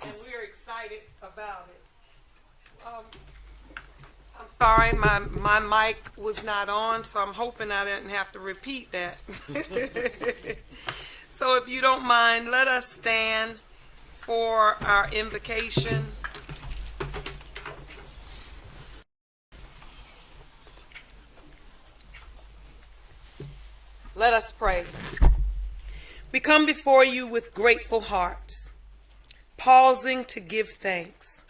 And we're excited about it. I'm sorry, my mic was not on, so I'm hoping I didn't have to repeat that. So if you don't mind, let us stand for our invocation. Let us pray. We come before you with grateful hearts, pausing to give thanks.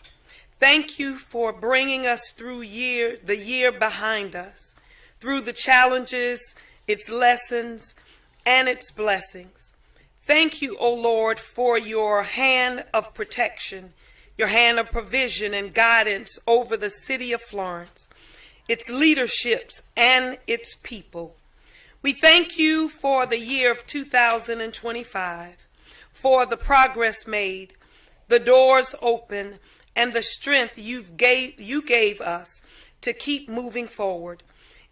Thank you for bringing us through the year behind us, through the challenges, its lessons, and its blessings. Thank you, O Lord, for your hand of protection, your hand of provision and guidance over the city of Florence, its leaderships, and its people. We thank you for the year of 2025, for the progress made, the doors open, and the strength you gave us to keep moving forward.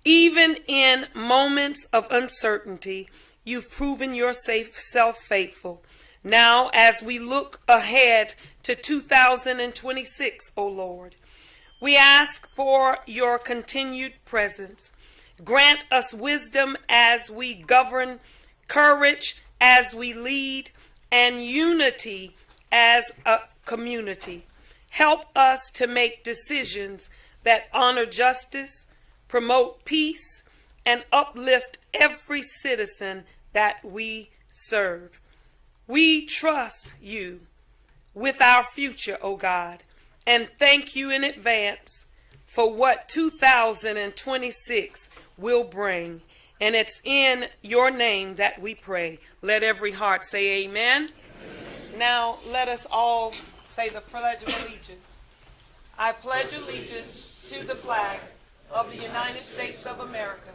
Even in moments of uncertainty, you've proven yourself faithful. Now, as we look ahead to 2026, O Lord, we ask for your continued presence. Grant us wisdom as we govern, courage as we lead, and unity as a community. Help us to make decisions that honor justice, promote peace, and uplift every citizen that we serve. We trust you with our future, O God, and thank you in advance for what 2026 will bring. And it's in your name that we pray. Let every heart say amen. Amen. Now let us all say the Pledge of Allegiance. I pledge allegiance to the flag of the United States of America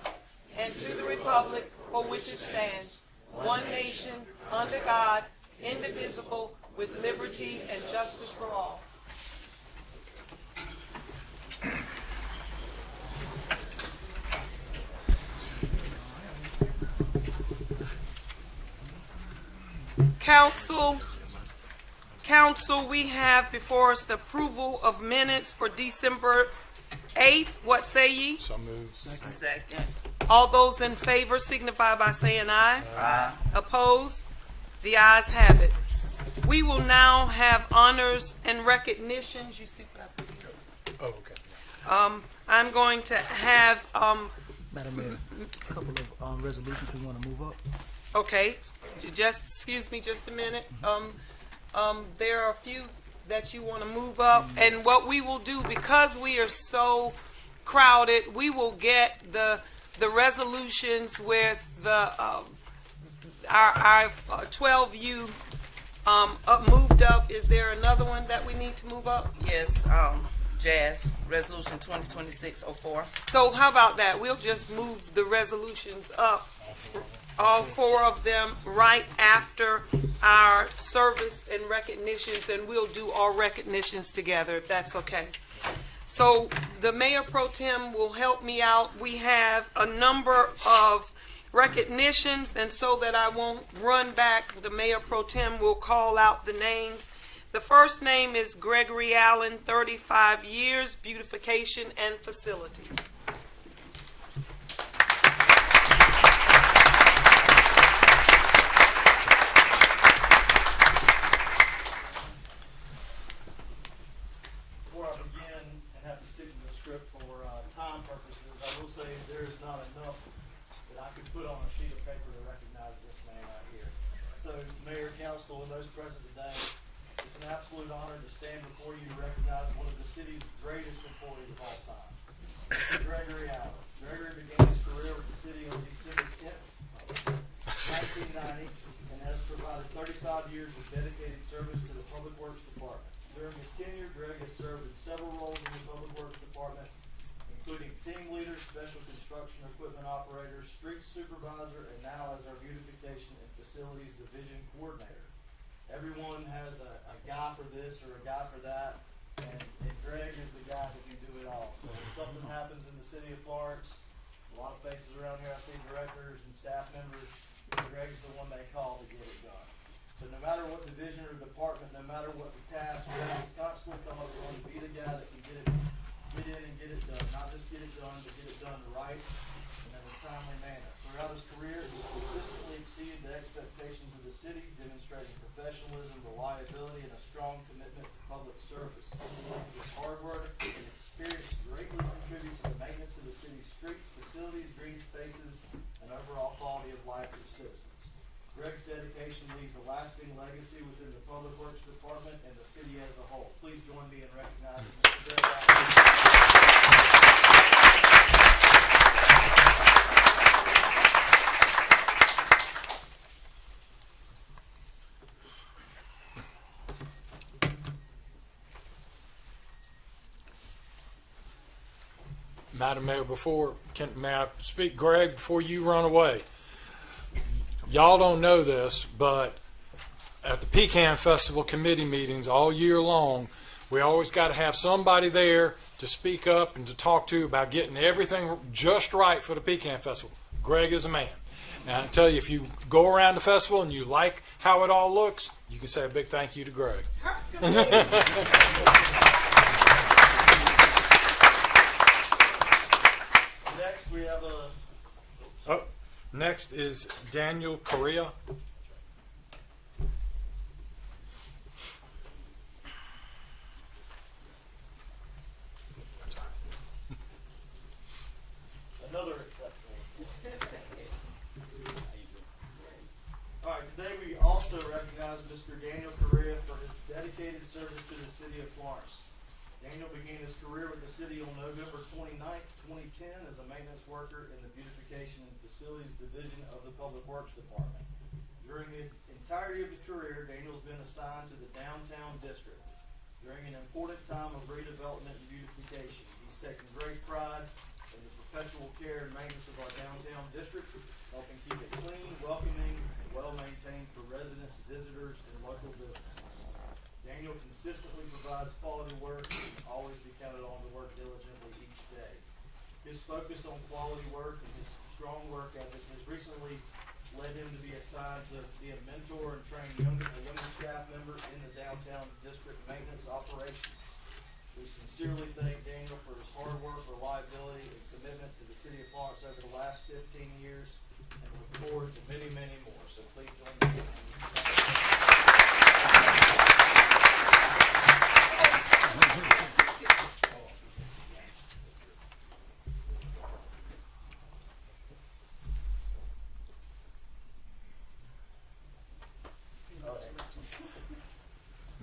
and to the republic for which it stands, one nation, under God, indivisible, with liberty and justice for all. Council, we have before us the approval of minutes for December 8th. What say ye? So moved. Second. All those in favor signify by saying aye. Aye. Opposed? The ayes have it. We will now have honors and recognitions. You see what I put here? Oh, okay. I'm going to have, Madam Mayor, a couple of resolutions we want to move up. okay, just, excuse me just a minute. There are a few that you want to move up, and what we will do, because we are so crowded, we will get the resolutions with the our 12U moved up. Is there another one that we need to move up? Yes, Jazz, Resolution 2026-04. So how about that? We'll just move the resolutions up, all four of them, right after our service and recognitions, and we'll do all recognitions together, if that's okay. So the Mayor Pro Tem will help me out. We have a number of recognitions, and so that I won't run back, the Mayor Pro Tem will call out the names. The first name is Gregory Allen, 35 years, beautification and facilities. Before I begin and have to stick to the script for time purposes, I will say there's not enough that I could put on a sheet of paper to recognize this man right here. So, Mayor, Council, and those present today, it's an absolute honor to stand before you to recognize one of the city's greatest employees of all time, Mr. Gregory Allen. Gregory began his career with the city on December 10th, 1990, and has provided 35 years of dedicated service to the Public Works Department. During his tenure, Greg has served in several roles in the Public Works Department, including team leader, special construction equipment operator, street supervisor, and now as our beautification and facilities division coordinator. Everyone has a guy for this or a guy for that, and Greg is the guy that can do it all. So if something happens in the city of Florence, a lot of faces around here, I see directors and staff members, Greg's the one they call to get it done. So no matter what division or department, no matter what the task, Greg is constantly coming along to be the guy that can get in and get it done. Not just get it done, but get it done right and in a timely manner. Throughout his career, he's consistently exceeded the expectations of the city, demonstrating professionalism, reliability, and a strong commitment to public service. His hard work and experience greatly contribute to the maintenance of the city's streets, facilities, green spaces, and overall quality of life for citizens. Greg's dedication leaves a lasting legacy within the Public Works Department and the city as a whole. Please join me in recognizing Mr. Greg. Madam Mayor, may I speak, Greg, before you run away? Y'all don't know this, but at the Pecan Festival committee meetings all year long, we always got to have somebody there to speak up and to talk to about getting everything just right for the Pecan Festival. Greg is a man. And I tell you, if you go around the festival and you like how it all looks, you can say a big thank you to Greg. Next, we have Next is Daniel Correa. another exceptional. All right, today we also recognize Mr. Daniel Correa for his dedicated service to the city of Florence. Daniel began his career with the city on November 29th, 2010 as a maintenance worker in the Beautification and Facilities Division of the Public Works Department. During the entirety of his career, Daniel's been assigned to the downtown district. During an important time of redevelopment and beautification, he's taken great pride in the perpetual care and maintenance of our downtown district, helping keep it clean, welcoming, and well-maintained for residents, visitors, and local businesses. Daniel consistently provides quality work and can always be counted on to work diligently each day. His focus on quality work and his strong work ethic has recently led him to be assigned to be a mentor and train a younger staff member in the downtown district maintenance operations. We sincerely thank Daniel for his hard work, reliability, and commitment to the city of Florence over the last 15 years, and look forward to many, many more. So please join me.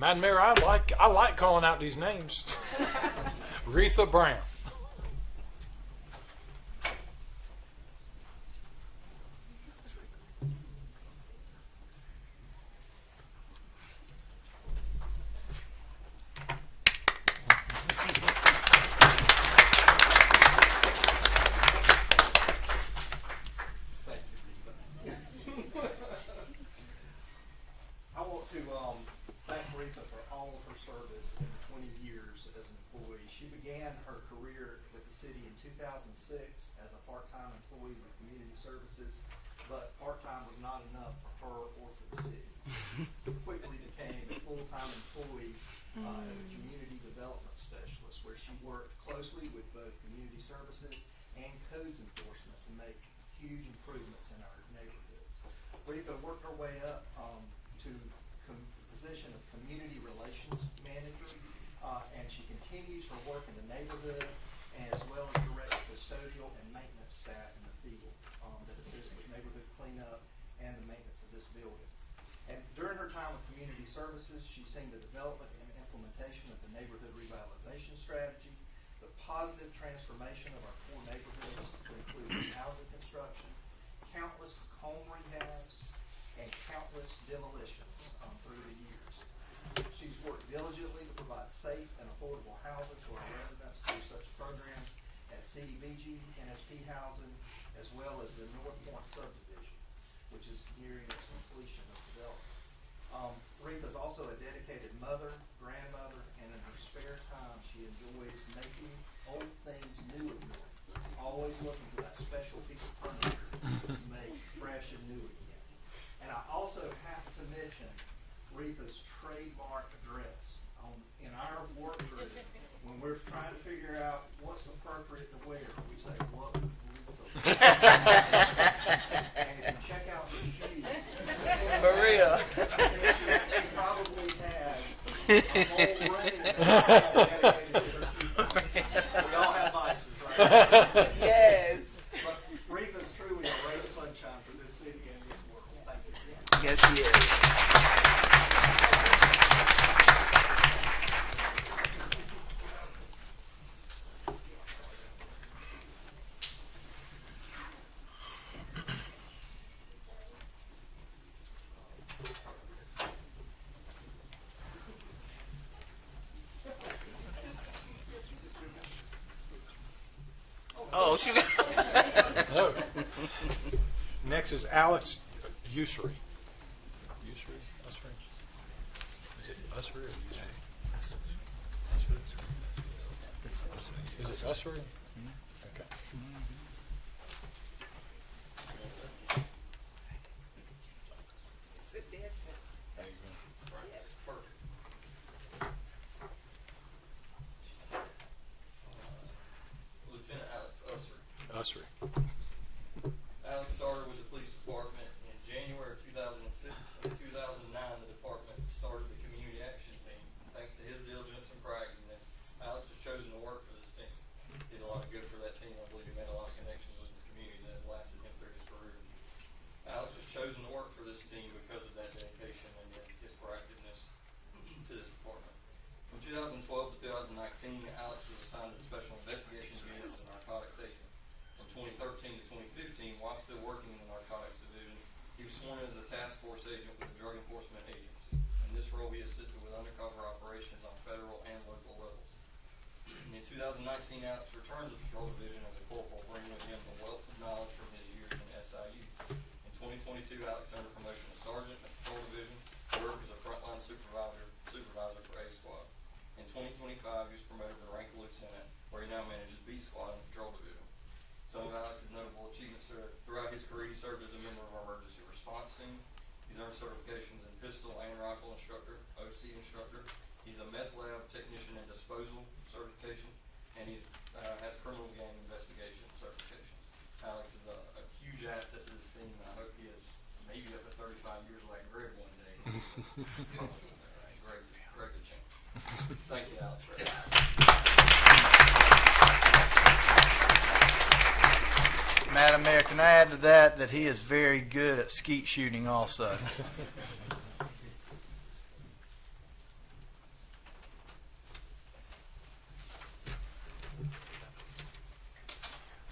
Madam Mayor, I like calling out these names. Retha Brown. I want to thank Retha for all of her service in 20 years as an employee. She began her career with the city in 2006 as a part-time employee with community services, but part-time was not enough for her or for the city. Quickly became a full-time employee as a community development specialist, where she worked closely with both community services and codes enforcement to make huge improvements in our neighborhoods. Retha worked her way up to the position of community relations manager, and she continues her work in the neighborhood as well as directs custodial and maintenance staff in the field that assist with neighborhood cleanup and the maintenance of this building. And during her time with community services, she's seen the development and implementation of the neighborhood revitalization strategy, the positive transformation of our core neighborhoods to include housing construction, countless home rehabs, and countless demolitions through the years. She's worked diligently to provide safe and affordable housing to our residents through such programs as CDBG, NSP housing, as well as the North Point subdivision, which is nearing its completion of development. Retha's also a dedicated mother, grandmother, and in her spare time, she enjoys making old things new again, always looking for that special piece of furniture to make fresh and new again. And I also have to mention Retha's trademark address. In our work group, when we're trying to figure out what's appropriate to wear, we say, "What would Retha wear?" And if you check out the shoes, For real. she probably has a whole range dedicated to her shoe. We all have vices, right? Yes. But Retha's truly a ray of sunshine for this city and this world. Thank you. Yes, he is. Oh, she got. No. Next is Alex Ussery. Ussery? Ussery? Is it Ussery or Ussery? Is it Ussery? Okay. Sit dead center. There you go. Lieutenant Alex Ussery. Ussery. Alex started with the police department in January of 2006. In 2009, the department started the community action team. Thanks to his diligence and proactiveness, Alex was chosen to work for this team. He did a lot of good for that team. I believe he made a lot of connections with this community that have lasted him through his career. Alex was chosen to work for this team because of that dedication and his proactiveness to this department. From 2012 to 2019, Alex was assigned to the Special Investigations Unit as a narcotics agent. From 2013 to 2015, while still working in the narcotics division, he was sworn as a task force agent with the Drug Enforcement Agency. In this role, he assisted with undercover operations on federal and local levels. In 2019, Alex returned to the Patrol Division as a corporal, bringing with him a wealth of knowledge from his years in SIU. In 2022, Alex earned a promotion to sergeant at the Patrol Division, to work as a frontline supervisor for A Squad. In 2025, he was promoted to the rank of lieutenant, where he now manages B Squad in the Patrol Division. Some of Alex's notable achievements throughout his career, he served as a member of our emergency response team. He's earned certifications in pistol and rifle instructor, OC instructor. He's a meth lab technician and disposal certification, and he has criminal gang investigation certifications. Alex is a huge asset to this team, and I hope he is maybe up to 35 years like Greg one day. Greg's a champ. Thank you, Alex, for that. Madam Mayor, can I add to that he is very good at skeet shooting also?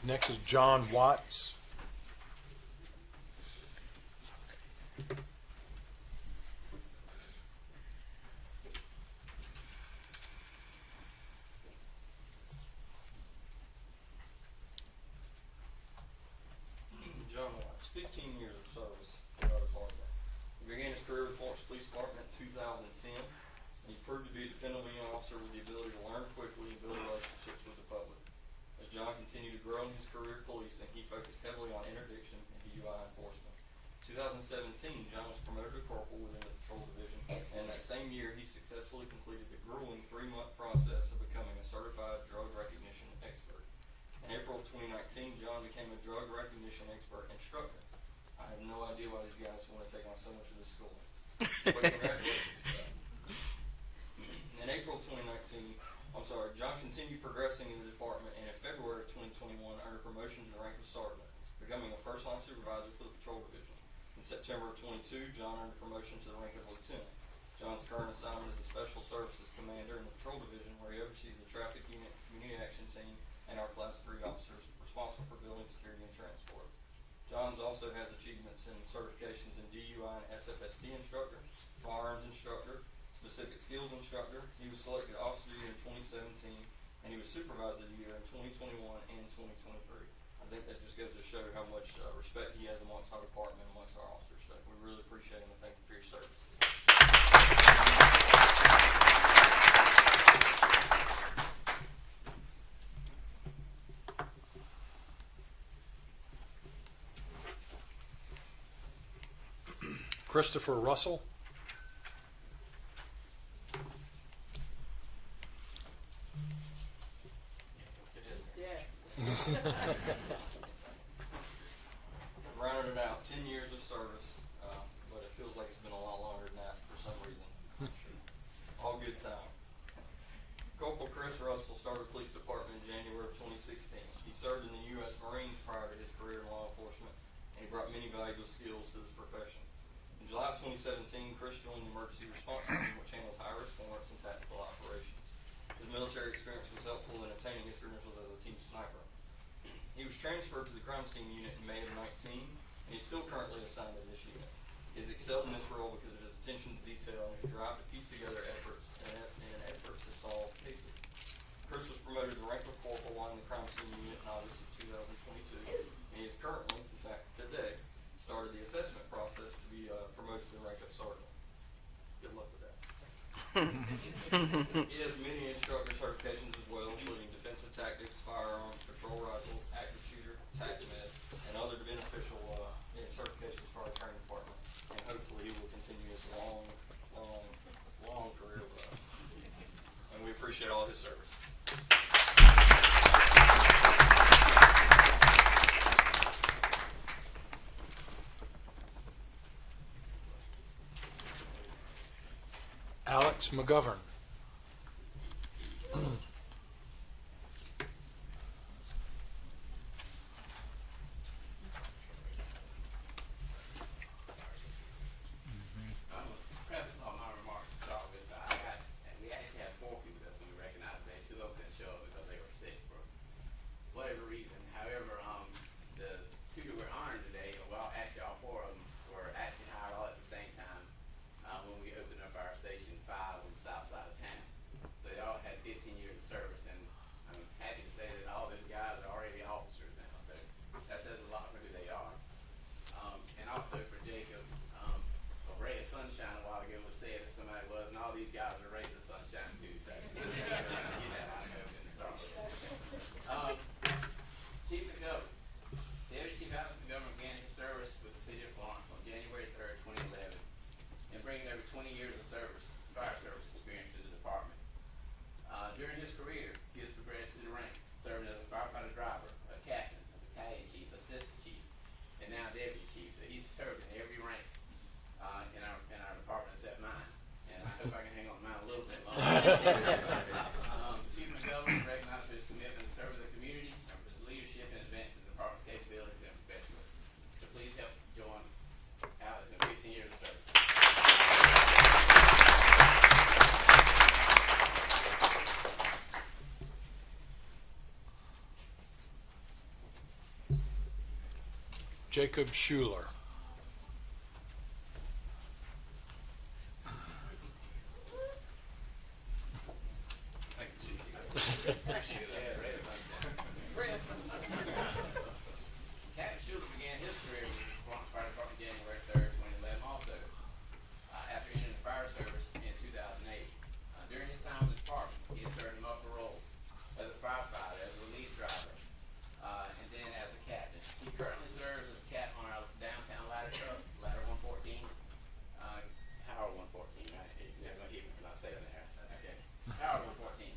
Next is John Watts. John Watts, 15 years of service in our department. He began his career with Florence Police Department in 2010, and he proved to be a dependable young officer with the ability to learn quickly and build relationships with the public. As John continued to grow in his career policing, he focused heavily on interdiction and DUI enforcement. In 2017, John was promoted to corporal within the Patrol Division, and that same year he successfully completed the grueling 3-month process of becoming a certified drug recognition expert. In April of 2019, John became a drug recognition expert instructor. I have no idea why these guys want to take on so much of this schooling. But congratulations, John. In April of 2019, John continued progressing in the department, and in February of 2021 earned a promotion to the rank of sergeant, becoming a first-line supervisor for the Patrol Division. In September of 22, John earned a promotion to the rank of lieutenant. John's current assignment is the Special Services Commander in the Patrol Division, where he oversees the traffic unit, community action team, and our Class 3 officers responsible for building security and transport. Johns also has achievements in certifications in DUI and SFST instructor, firearms instructor, specific skills instructor. He was selected Officer of the Year in 2017, and he was Supervisor of the Year in 2021 and 2023. I think that just goes to show how much respect he has amongst our department and amongst our officers. So we really appreciate him and thank you for your service. Christopher Russell. Rounding it out, 10 years of service, but it feels like it's been a lot longer than that for some reason. All good time. Corporal Chris Russell started the police department in January of 2016. He served in the U.S. Marines prior to his career in law enforcement, and he brought many valuable skills to this profession. In July of 2017, Chris joined the emergency response team, which handles high-risk warrants and tactical operations. His military experience was helpful in obtaining his credentials as a team sniper. He was transferred to the crime scene unit in May of 19, and he's still currently assigned to this unit. He's excelled in this role because of his attention to detail and his drive to piece together efforts in an effort to solve cases. Chris was promoted to rank of corporal while in the crime scene unit in August of 2022, and he is currently, in fact today, started the assessment process to be promoted to the rank of sergeant. Good luck with that. He has many instructor certifications as well, including defensive tactics, firearms, patrol rifle, active shooter, TACMED, and other beneficial certifications for our training department. And hopefully he will continue his long career with us. And we appreciate all his service. Alex McGovern. Preface all my remarks to start with, we actually had 4 people that we recognized today. 2 of them didn't show up because they were sick for whatever reason. However, the 2 that we're honoring today, well, actually all 4 of them were actually hired all at the same time when we opened up our Station 5 on the south side of town. So they all had 15 years of service, and I'm happy to say that all those guys are already officers now. So that says a lot for who they are. And also for Jacob, a ray of sunshine a while ago was said that somebody was, and all these guys are rays of sunshine too. So get that out of and start with. Chief McGovern. Deputy Chief Alex McGovern began his service with the city of Florence on January 3rd, 2011, and bringing over 20 years of fire service experience to the department. During his career, he has progressed through the ranks, serving as a firefighter driver, a captain, a battalion chief, assistant chief, and now deputy chief. So he's served in every rank in our department except mine. And I hope I can hang on to mine a little bit longer. Chief McGovern is recognized for his commitment to serve the community and for his leadership in advancing the department's capabilities and professionalism. So please help join Alex in 15 years of service. Jacob Schuler. Thank you, Chief. Appreciate it. Captain Schuler began his career with the Florence Fire Department January 3rd, 2011 also, after entering the fire service in 2008. During his time with the department, he has served in multiple roles as a firefighter, as a relief driver, and then as a captain. He currently serves as a captain on our downtown ladder truck, Ladder 114, Howard 114, right? You're gonna hear me when I say it there. Okay, Howard 114.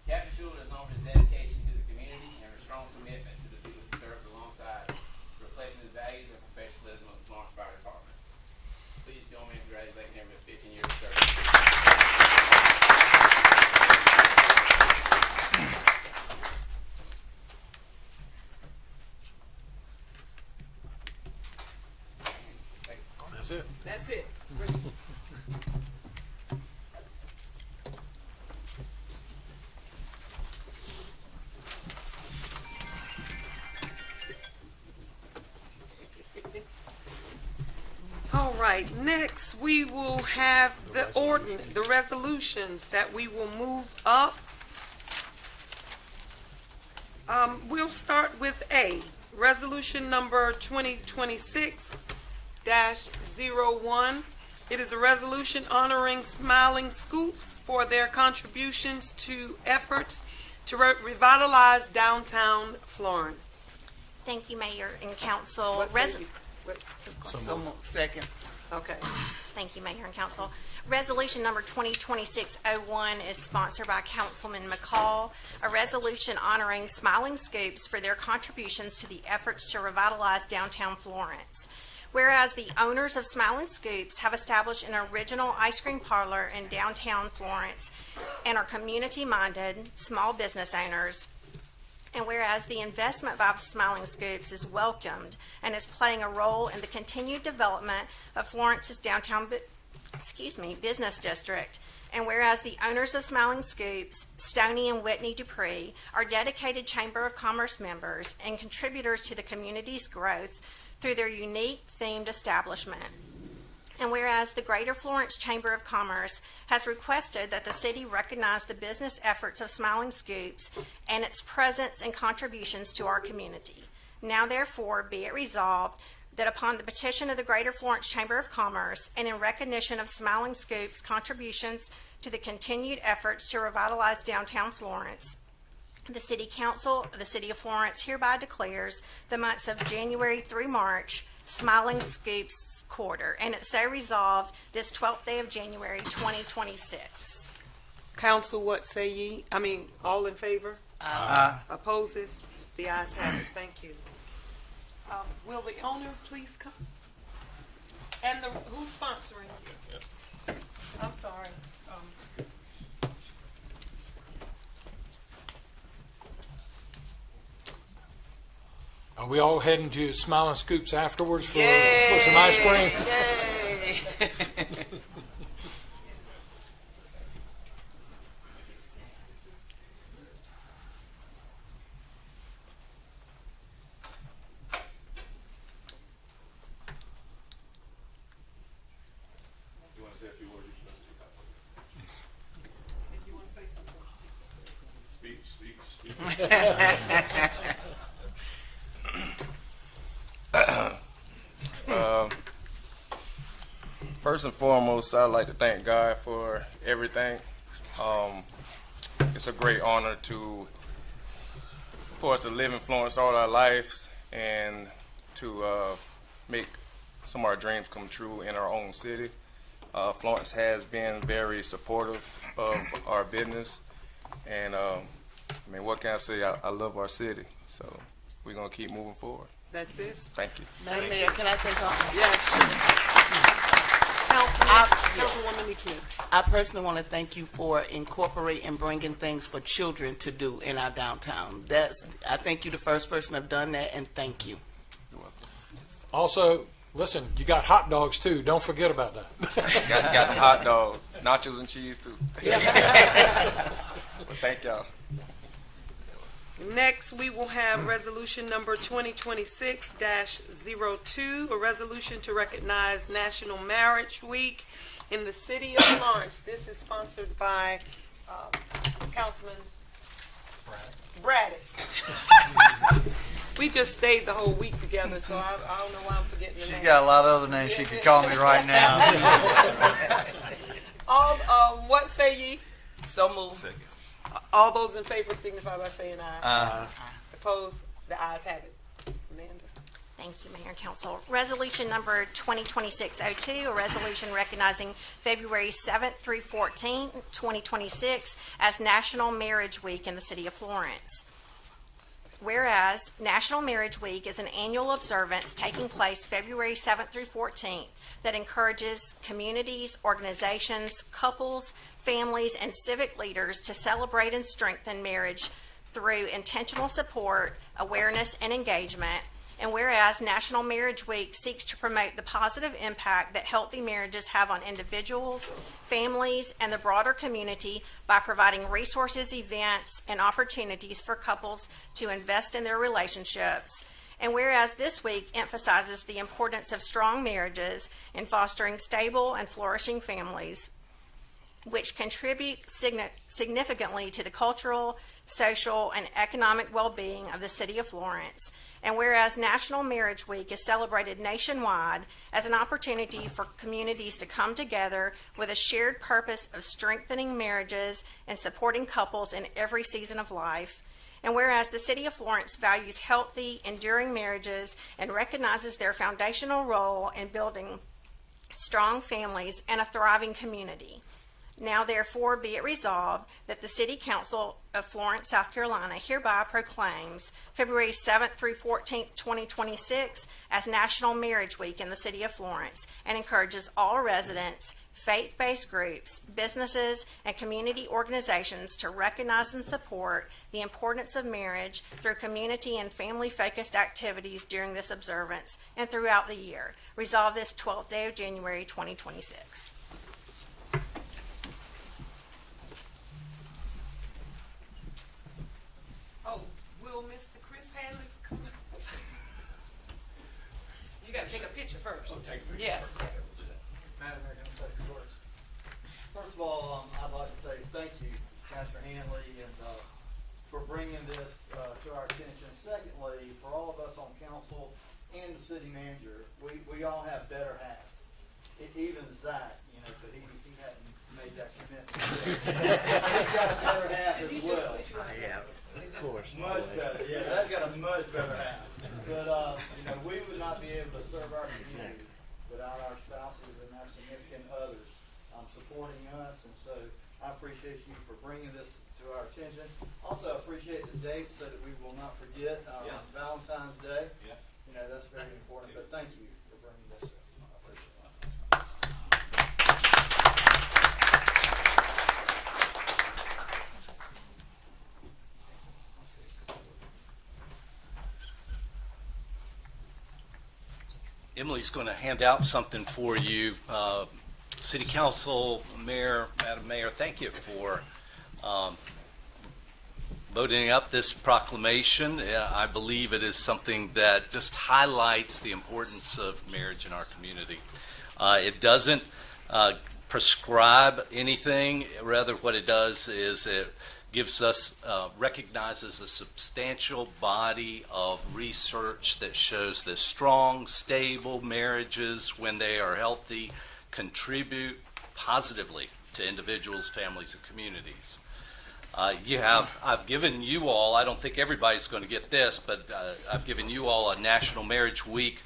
Captain Schuler is known for his dedication to the community and his strong commitment to the people he serves alongside, reflecting the values and professionalism of the Florence Fire Department. Please join me in congratulating him for his 15 years of service. That's it. That's it. All right, next we will have the resolutions that we will move up. We'll start with A, resolution number 2026-01. It is a resolution honoring Smiling Scoops for their contributions to efforts to revitalize downtown Florence. Thank you, Mayor and Council. What say you? Wait. Second. Okay. Thank you, Mayor and Council. Resolution number 2026-01 is sponsored by Councilman McCall, a resolution honoring Smiling Scoops for their contributions to the efforts to revitalize downtown Florence. Whereas the owners of Smiling Scoops have established an original ice cream parlor in downtown Florence and are community-minded small business owners, and whereas the investment by Smiling Scoops is welcomed and is playing a role in the continued development of Florence's downtown business district, and whereas the owners of Smiling Scoops, Stoney and Whitney Dupree, are dedicated Chamber of Commerce members and contributors to the community's growth through their unique themed establishment. And whereas the Greater Florence Chamber of Commerce has requested that the city recognize the business efforts of Smiling Scoops and its presence and contributions to our community. Now therefore be it resolved that upon the petition of the Greater Florence Chamber of Commerce and in recognition of Smiling Scoops' contributions to the continued efforts to revitalize downtown Florence, the City Council of the City of Florence hereby declares the months of January through March Smiling Scoops Quarter, and it's so resolved this 12th day of January 2026. Council, what say ye? All in favor? Aye. Opposes? The ayes have it. Thank you. Will the owner please come? And who's sponsoring? I'm sorry. Are we all heading to Smiling Scoops afterwards for Yay! some ice cream? Yay! You want to say a few words? If you want to say something. Speak. First and foremost, I'd like to thank God for everything. It's a great honor for us to live in Florence all our lives and to make some of our dreams come true in our own city. Florence has been very supportive of our business, and what can I say? I love our city, so we're gonna keep moving forward. That's this? Thank you. Madam Mayor, can I say something? Yes. Councilwoman Lee Smith. I personally want to thank you for incorporating and bringing things for children to do in our downtown. I think you're the first person to have done that, and thank you. Also, listen, you got hot dogs too. Don't forget about that. got the hot dogs, nachos and cheese too. Well, thank y'all. Next, we will have resolution number 2026-02, a resolution to recognize National Marriage Week in the city of Florence. This is sponsored by Councilman Braddock. We just stayed the whole week together, so I don't know why I'm forgetting the name. She's got a lot of other names she could call me right now. What say ye? So moved. All those in favor signify by saying aye. Aye. Opposed? The ayes have it. Amanda. Thank you, Mayor and Council. Resolution number 2026-02, a resolution recognizing February 7th through 14th, 2026 as National Marriage Week in the city of Florence. Whereas National Marriage Week is an annual observance taking place February 7th through 14th that encourages communities, organizations, couples, families, and civic leaders to celebrate and strengthen marriage through intentional support, awareness, and engagement. And whereas National Marriage Week seeks to promote the positive impact that healthy marriages have on individuals, families, and the broader community by providing resources, events, and opportunities for couples to invest in their relationships. And whereas this week emphasizes the importance of strong marriages in fostering stable and flourishing families, which contribute significantly to the cultural, social, and economic well-being of the city of Florence. And whereas National Marriage Week is celebrated nationwide as an opportunity for communities to come together with a shared purpose of strengthening marriages and supporting couples in every season of life. And whereas the city of Florence values healthy, enduring marriages and recognizes their foundational role in building strong families, and a thriving community. Now therefore be it resolved that the City Council of Florence, South Carolina hereby proclaims February 7th through 14th, 2026 as National Marriage Week in the City of Florence, and encourages all residents, faith-based groups, businesses, and community organizations to recognize and support the importance of marriage through community and family-focused activities during this observance and throughout the year. Resolve this 12th day of January, 2026. Oh, will Mr. Chris Hanley come? You gotta take a picture first. Oh, take a picture. Yes. Madam Mayor, can I say a few words? First of all, I'd like to say thank you, Pastor Hanley, and for bringing this to our attention. Secondly, for all of us on council and the city manager, we all have better hats. Even Zach, but he hadn't made that commitment. He's got a better hat as well. Of course. Much better, yeah. Zach's got a much better hat. But we would not be able to serve our community without our spouses and our significant others supporting us, and so I appreciate you for bringing this to our attention. Also appreciate the date so that we will not forget Valentine's Day. Yeah. That's very important, but thank you for bringing this up. I appreciate it. Emily's going to hand out something for you. City Council, Mayor, Madam Mayor, thank you for voting up this proclamation. I believe it is something that just highlights the importance of marriage in our community. It doesn't prescribe anything. Rather, what it does is it gives us, recognizes a substantial body of research that shows that strong, stable marriages, when they are healthy, contribute positively to individuals, families, and communities. I've given you all, I don't think everybody's going to get this, but I've given you all a National Marriage Week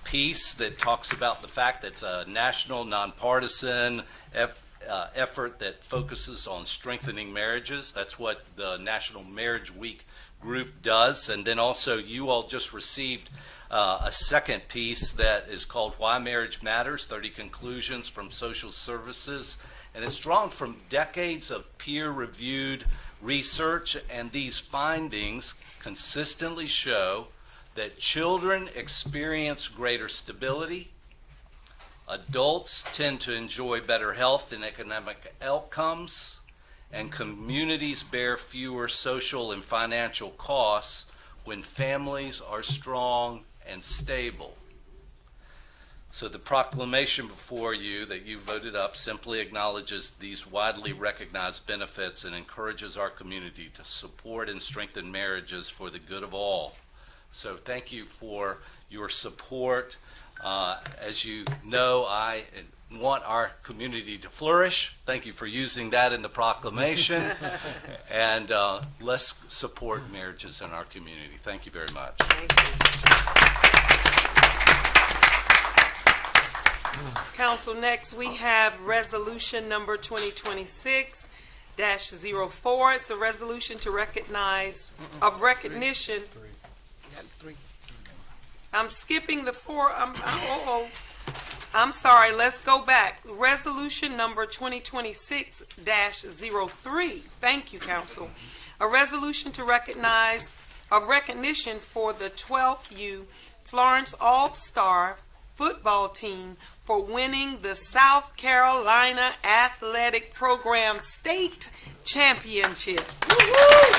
piece that talks about the fact that it's a national, nonpartisan effort that focuses on strengthening marriages. That's what the National Marriage Week group does. And then also you all just received a second piece that is called Why Marriage Matters, 30 Conclusions from Social Services. And it's drawn from decades of peer-reviewed research, and these findings consistently show that children experience greater stability, adults tend to enjoy better health and economic outcomes, and communities bear fewer social and financial costs when families are strong and stable. So the proclamation before you that you voted up simply acknowledges these widely recognized benefits and encourages our community to support and strengthen marriages for the good of all. So thank you for your support. As you know, I want our community to flourish. Thank you for using that in the proclamation. And let's support marriages in our community. Thank you very much. Thank you. Council, next we have resolution number 2026-04. It's a resolution to recognize, of recognition. I'm skipping the 4. I'm sorry. Let's go back. Resolution number 2026-03. Thank you, Council. A resolution to recognize, of recognition for the 12th U Florence All-Star football team for winning the South Carolina Athletic Program State Championship. Woo-hoo!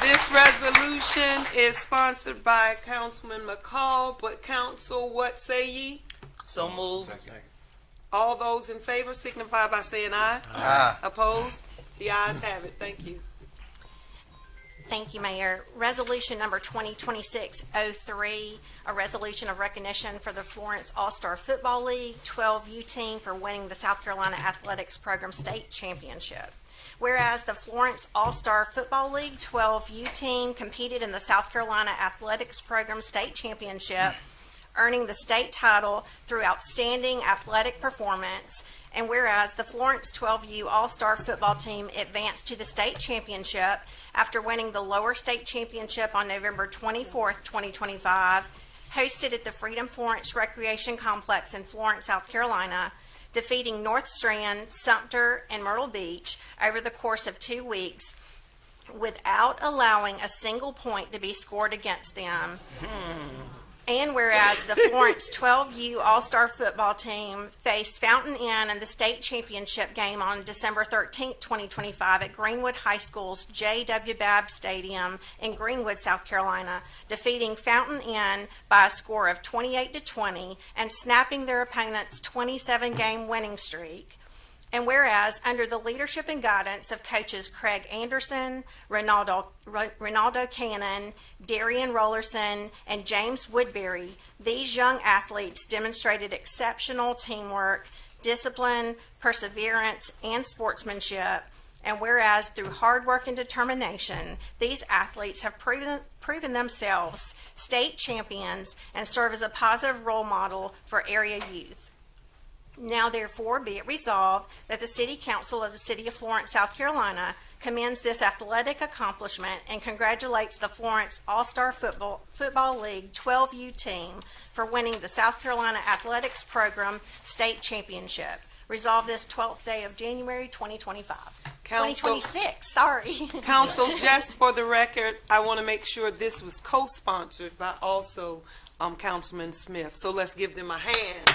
This resolution is sponsored by Councilman McCall, but council, what say ye? So moved. All those in favor signify by saying aye. Aye. Opposed? The ayes have it. Thank you. Thank you, Mayor. Resolution number 2026-03, a resolution of recognition for the Florence All-Star Football League 12U team for winning the South Carolina Athletics Program State Championship. Whereas the Florence All-Star Football League 12U team competed in the South Carolina Athletics Program State Championship, earning the state title through outstanding athletic performance. And whereas the Florence 12U All-Star Football team advanced to the state championship after winning the lower state championship on November 24th, 2025, hosted at the Freedom Florence Recreation Complex in Florence, South Carolina, defeating North Strand, Sumter, and Myrtle Beach over the course of 2 weeks without allowing a single point to be scored against them. And whereas the Florence 12U All-Star Football team faced Fountain Inn in the state championship game on December 13th, 2025 at Greenwood High School's J.W. Babb Stadium in Greenwood, South Carolina, defeating Fountain Inn by a score of 28-20 and snapping their opponent's 27-game winning streak. And whereas, under the leadership and guidance of coaches Craig Anderson, Ronaldo Cannon, Darian Rollerson, and James Woodbury, these young athletes demonstrated exceptional teamwork, discipline, perseverance, and sportsmanship. And whereas, through hard work and determination, these athletes have proven themselves state champions and serve as a positive role model for area youth. Now therefore be it resolved that the City Council of the City of Florence, South Carolina commends this athletic accomplishment and congratulates the Florence All-Star Football League 12U team for winning the South Carolina Athletics Program State Championship. Resolved this 12th day of January 2025. Council- 2026, sorry. Council, just for the record, I want to make sure this was co-sponsored by also Councilman Smith. So let's give them a hand.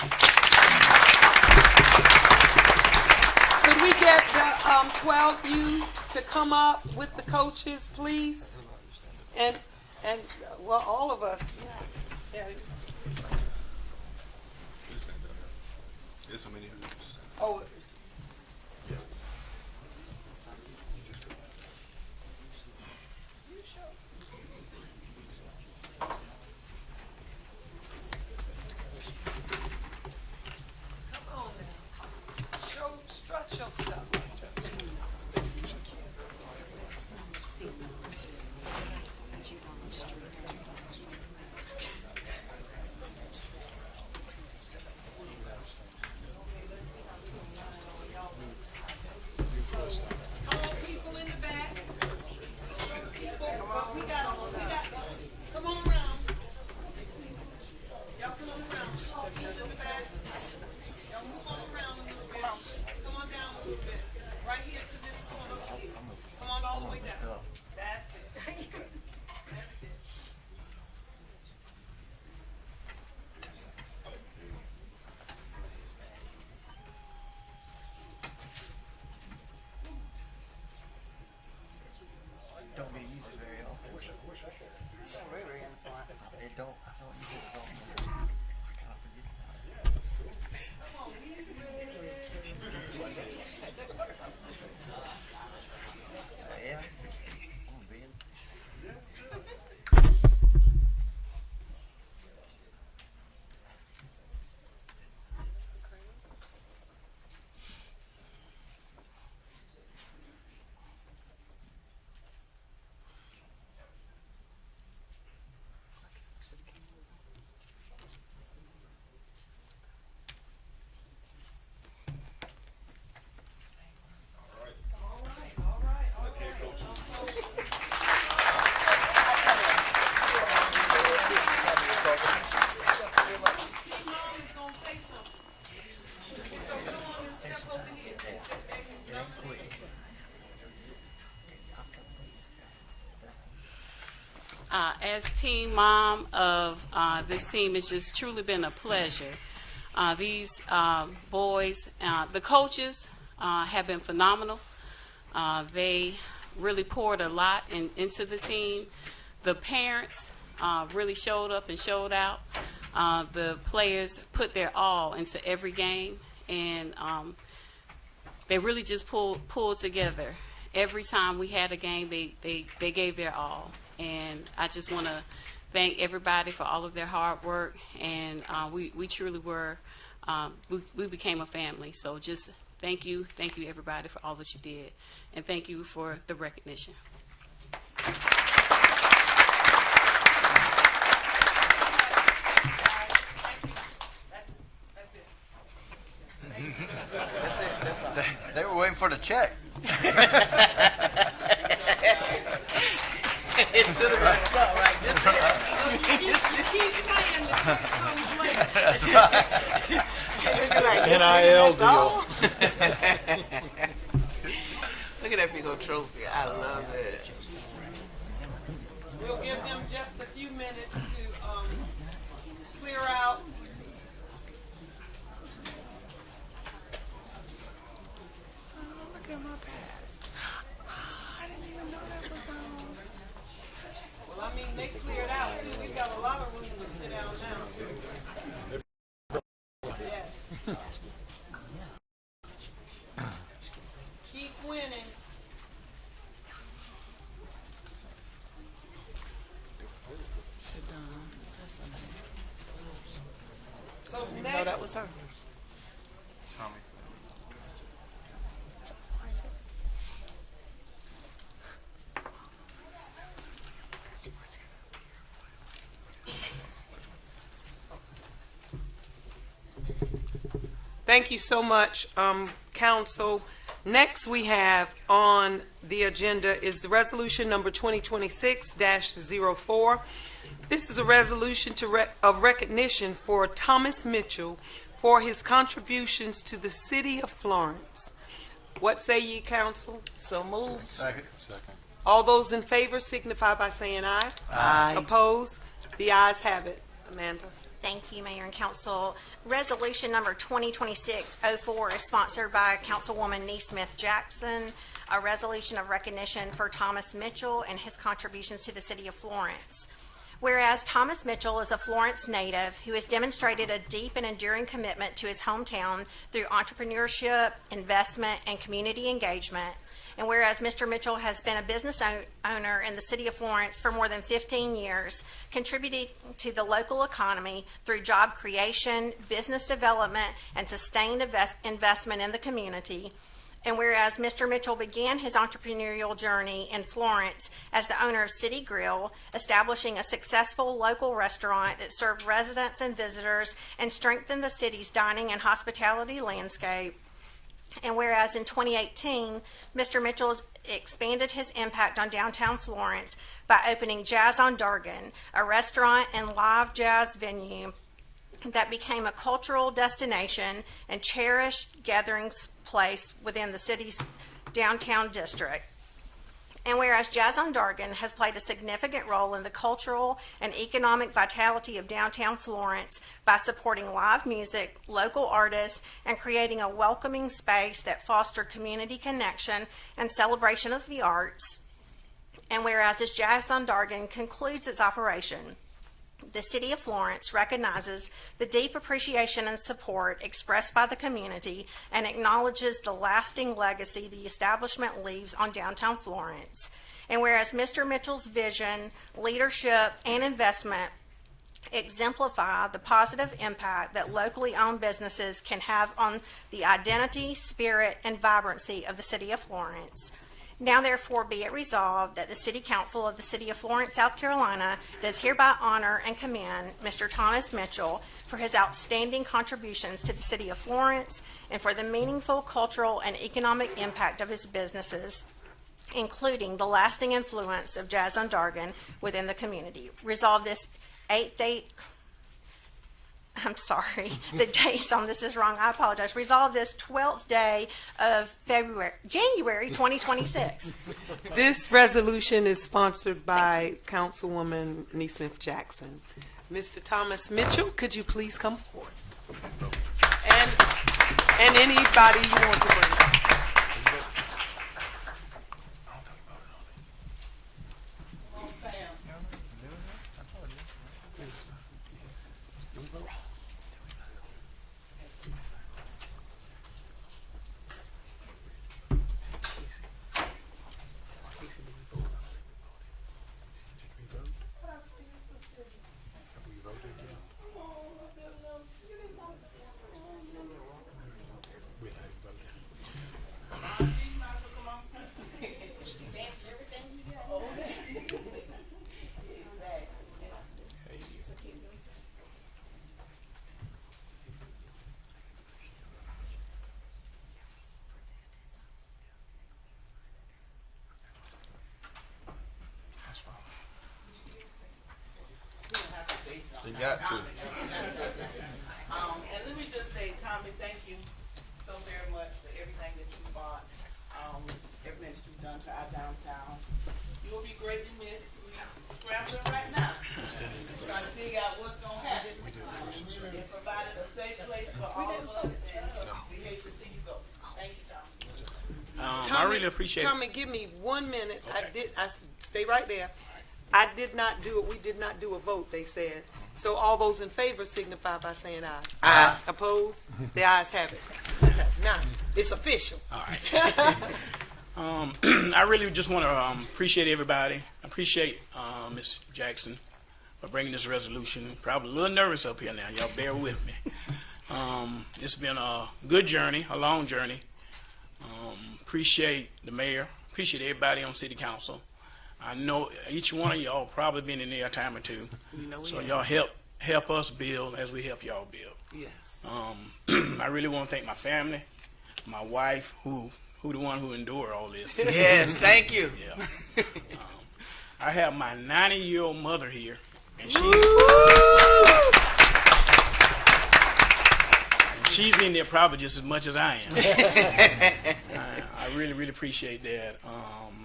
Could we get the 12U to come up with the coaches, please? And well, all of us. Yeah. Oh. Strut your stuff. Tall people in the back. People, we got come on around. Y'all come on around. Tall people in the back. Y'all move on around a little bit. Come on down a little bit. Right here to this corner. Come on all the way down. That's it. That's it. Don't get used very often. It don't. I don't use it often. I kind of forget about it. Yeah. I'm being. As team mom of this team, it's just truly been a pleasure. These boys, the coaches have been phenomenal. They really poured a lot into the team. The parents really showed up and showed out. The players put their all into every game, and they really just pulled together. Every time we had a game, they gave their all. And I just want to thank everybody for all of their hard work. And we truly were, we became a family. So just Thank you, everybody, for all that you did, and thank you for the recognition. They were waiting for the check. It should have been cut right NIL deal. Look at that big old trophy. I love it. We'll give them just a few minutes to clear out. Look at my pass. I didn't even know that was on. Well, I mean, they cleared out too. We've got a lot of room to sit down now. Yes. Keep winning. Should done. That's something. So No, next, that was her. thank you so much, Council. Next we have on the agenda is the resolution number 2026-04. This is a resolution of recognition for Thomas Mitchell for his contributions to the city of Florence. What say ye, Council? So move. Second. All those in favor signify by saying aye. Aye. Opposed? The ayes have it. Amanda. Thank you, Mayor and Council. Resolution number 2026-04 is sponsored by Councilwoman Neesmith Jackson, a resolution of recognition for Thomas Mitchell and his contributions to the city of Florence. Whereas Thomas Mitchell is a Florence native who has demonstrated a deep and enduring commitment to his hometown through entrepreneurship, investment, and community engagement. And whereas Mr. Mitchell has been a business owner in the city of Florence for more than 15 years, contributing to the local economy through job creation, business development, and sustained investment in the community. And whereas Mr. Mitchell began his entrepreneurial journey in Florence as the owner of City Grill, establishing a successful local restaurant that served residents and visitors and strengthened the city's dining and hospitality landscape. And whereas in 2018, Mr. Mitchell has expanded his impact on downtown Florence by opening Jazz on Dargan, a restaurant and live jazz venue that became a cultural destination and cherished gathering place within the city's downtown district. And whereas Jazz on Dargan has played a significant role in the cultural and economic vitality of downtown Florence by supporting live music, local artists, and creating a welcoming space that fostered community connection and celebration of the arts. And whereas as Jazz on Dargan concludes its operation, the City of Florence recognizes the deep appreciation and support expressed by the community and acknowledges the lasting legacy the establishment leaves on downtown Florence. And whereas Mr. Mitchell's vision, leadership, and investment exemplify the positive impact that locally owned businesses can have on the identity, spirit, and vibrancy of the City of Florence. Now therefore be it resolved that the City Council of the City of Florence, South Carolina does hereby honor and commend Mr. Thomas Mitchell for his outstanding contributions to the City of Florence and for the meaningful cultural and economic impact of his businesses, including the lasting influence of Jazz on Dargan within the community. Resolve this the dates on this is wrong. I apologize. Resolve this 12th day of January 2026. This resolution is sponsored by Councilwoman Neesmith Jackson. Mr. Thomas Mitchell, could you please come forward? And anybody you want to bring up. Got to. And let me just say, Tommy, thank you so very much for everything that you brought, everything that you've done to our downtown. You will be greatly missed. We're scrambling right now, trying to figure out what's going to happen. It provided a safe place for all of us, and we hate to see you go. Thank you, Tommy. I really appreciate it. Tommy, give me 1 minute. Okay. Stay right there. I did not do it. We did not do a vote, they said. So all those in favor signify by saying aye. Aye. Opposed? The ayes have it. Okay, now, it's official. All right. I really just want to appreciate everybody. Appreciate Ms. Jackson for bringing this resolution. Probably a little nervous up here now. Y'all bear with me. It's been a good journey, a long journey. Appreciate the mayor. Appreciate everybody on city council. I know each one of y'all probably been in there a time or two. So y'all help us build as we help y'all build. Yes. I really want to thank my family, my wife, who the one who endured all this. Yes, thank you. Yeah. I have my 90-year-old mother here, and she's in there probably just as much as I am. I really, really appreciate that.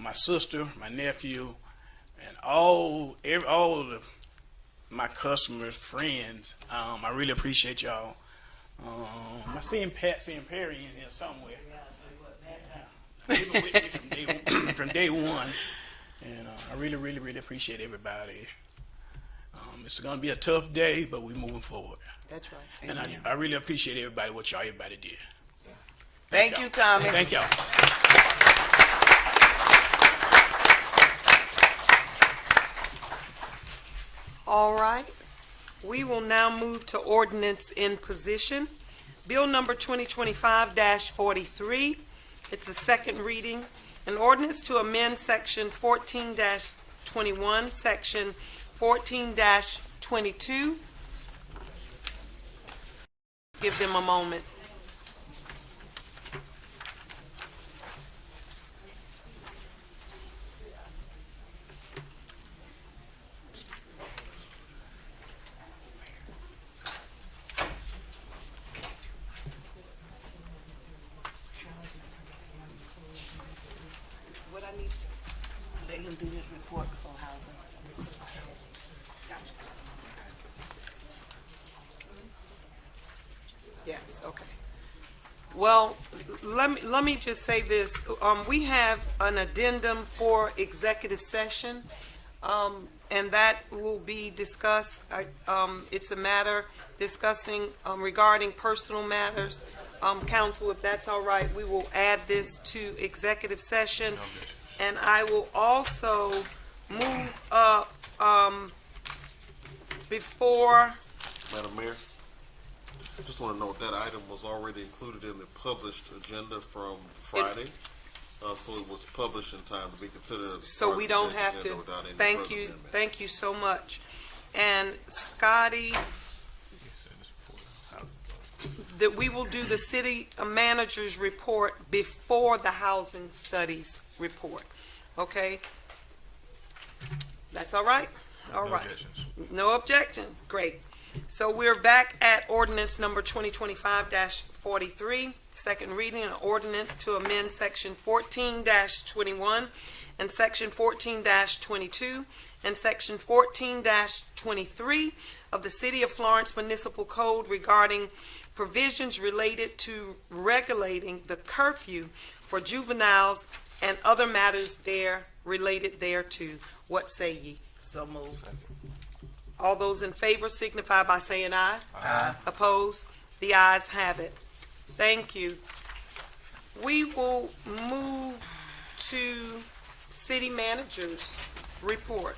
My sister, my nephew, and all of my customers, friends. I really appreciate y'all. I seen Patsy and Perry in here somewhere. They've been with me from day one, and I really, really, really appreciate everybody. It's going to be a tough day, but we're moving forward. That's right. And I really appreciate everybody, what everybody did. Thank you, Tommy. Thank y'all. All right. We will now move to ordinance in position. Bill number 2025-43. It's a second reading. An ordinance to amend section 14-21, section 14-22. Give them a moment. What I need, Let him do his report for housing. yes, okay. Well, let me just say this. We have an addendum for executive session, and that will be discussed. It's a matter discussing regarding personal matters. Council, if that's all right, we will add this to executive session. And I will also move up before, Madam Mayor, I just want to note that item was already included in the published agenda from Friday. So it was published in time to be considered as so part we of the don't today's have agenda to, without any thank further you, amendments. thank you so much. And Scotty, that we will do the city manager's report before the housing studies report, okay? That's all right? All right. No objection, great. So we're back at ordinance number 2025-43, second reading, an ordinance to amend section 14-21 and section 14-22 and section 14-23 of the City of Florence Municipal Code regarding provisions related to regulating the curfew for juveniles and other matters there related thereto. What say ye? So moved. All those in favor signify by saying aye. Aye. Opposed? The ayes have it. Thank you. We will move to city manager's report.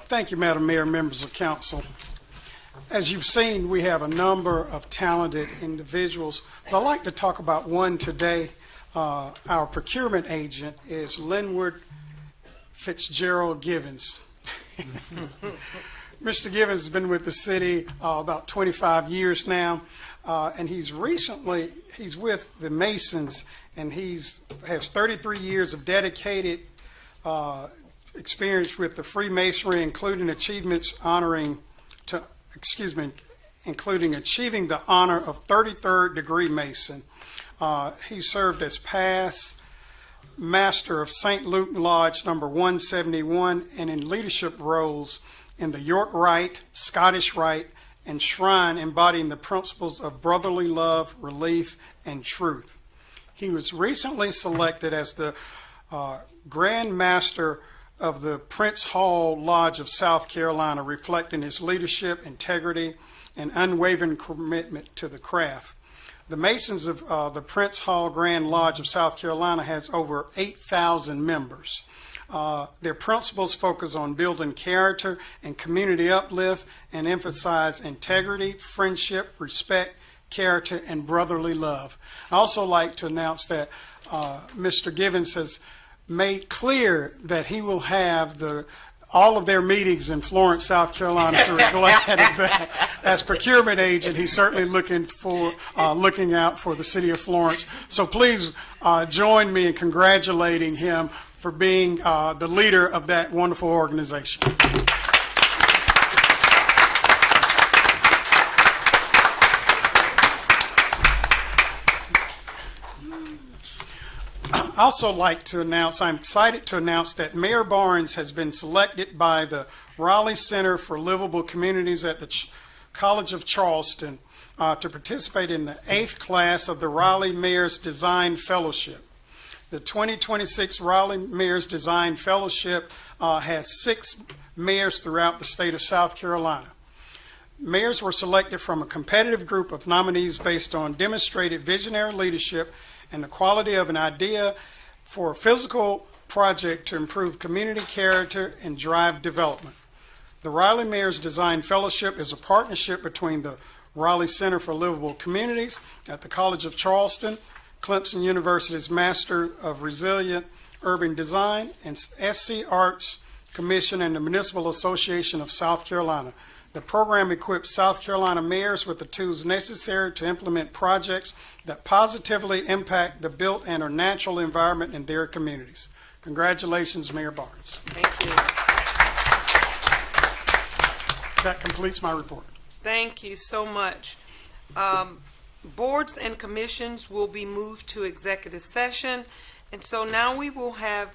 Thank you, Madam Mayor, members of council. As you've seen, we have a number of talented individuals, but I'd like to talk about one today. Our procurement agent is Linwood Fitzgerald Givens. Mr. Givens has been with the city about 25 years now. and he's with the Masons, and has 33 years of dedicated experience with the Freemasonry, including including achieving the honor of 33rd degree Mason. He served as past Master of St. Luke Lodge number 171 and in leadership roles in the York Rite, Scottish Rite, and Shrine, embodying the principles of brotherly love, relief, and truth. He was recently selected as the Grand Master of the Prince Hall Lodge of South Carolina, reflecting his leadership, integrity, and unwavering commitment to the craft. The Masons of the Prince Hall Grand Lodge of South Carolina has over 8,000 members. Their principles focus on building character and community uplift and emphasize integrity, friendship, respect, character, and brotherly love. I also like to announce that Mr. Givens has made clear that he will have all of their meetings in Florence, South Carolina, so we're glad of that. As procurement agent, he's certainly looking out for the city of Florence. So please join me in congratulating him for being the leader of that wonderful organization. I also like to announce, I'm excited to announce that Mayor Barnes has been selected by the Raleigh Center for Livable Communities at the College of Charleston to participate in the 8th class of the Raleigh Mayor's Design Fellowship. The 2026 Raleigh Mayor's Design Fellowship has 6 mayors throughout the state of South Carolina. Mayors were selected from a competitive group of nominees based on demonstrated visionary leadership and the quality of an idea for a physical project to improve community character and drive development. The Raleigh Mayor's Design Fellowship is a partnership between the Raleigh Center for Livable Communities at the College of Charleston, Clemson University's Master of Resilient Urban Design, and SC Arts Commission and the Municipal Association of South Carolina. The program equips South Carolina mayors with the tools necessary to implement projects that positively impact the built and or natural environment in their communities. Congratulations, Mayor Barnes. Thank you. That completes my report. Thank you so much. Boards and commissions will be moved to executive session. And so now we will have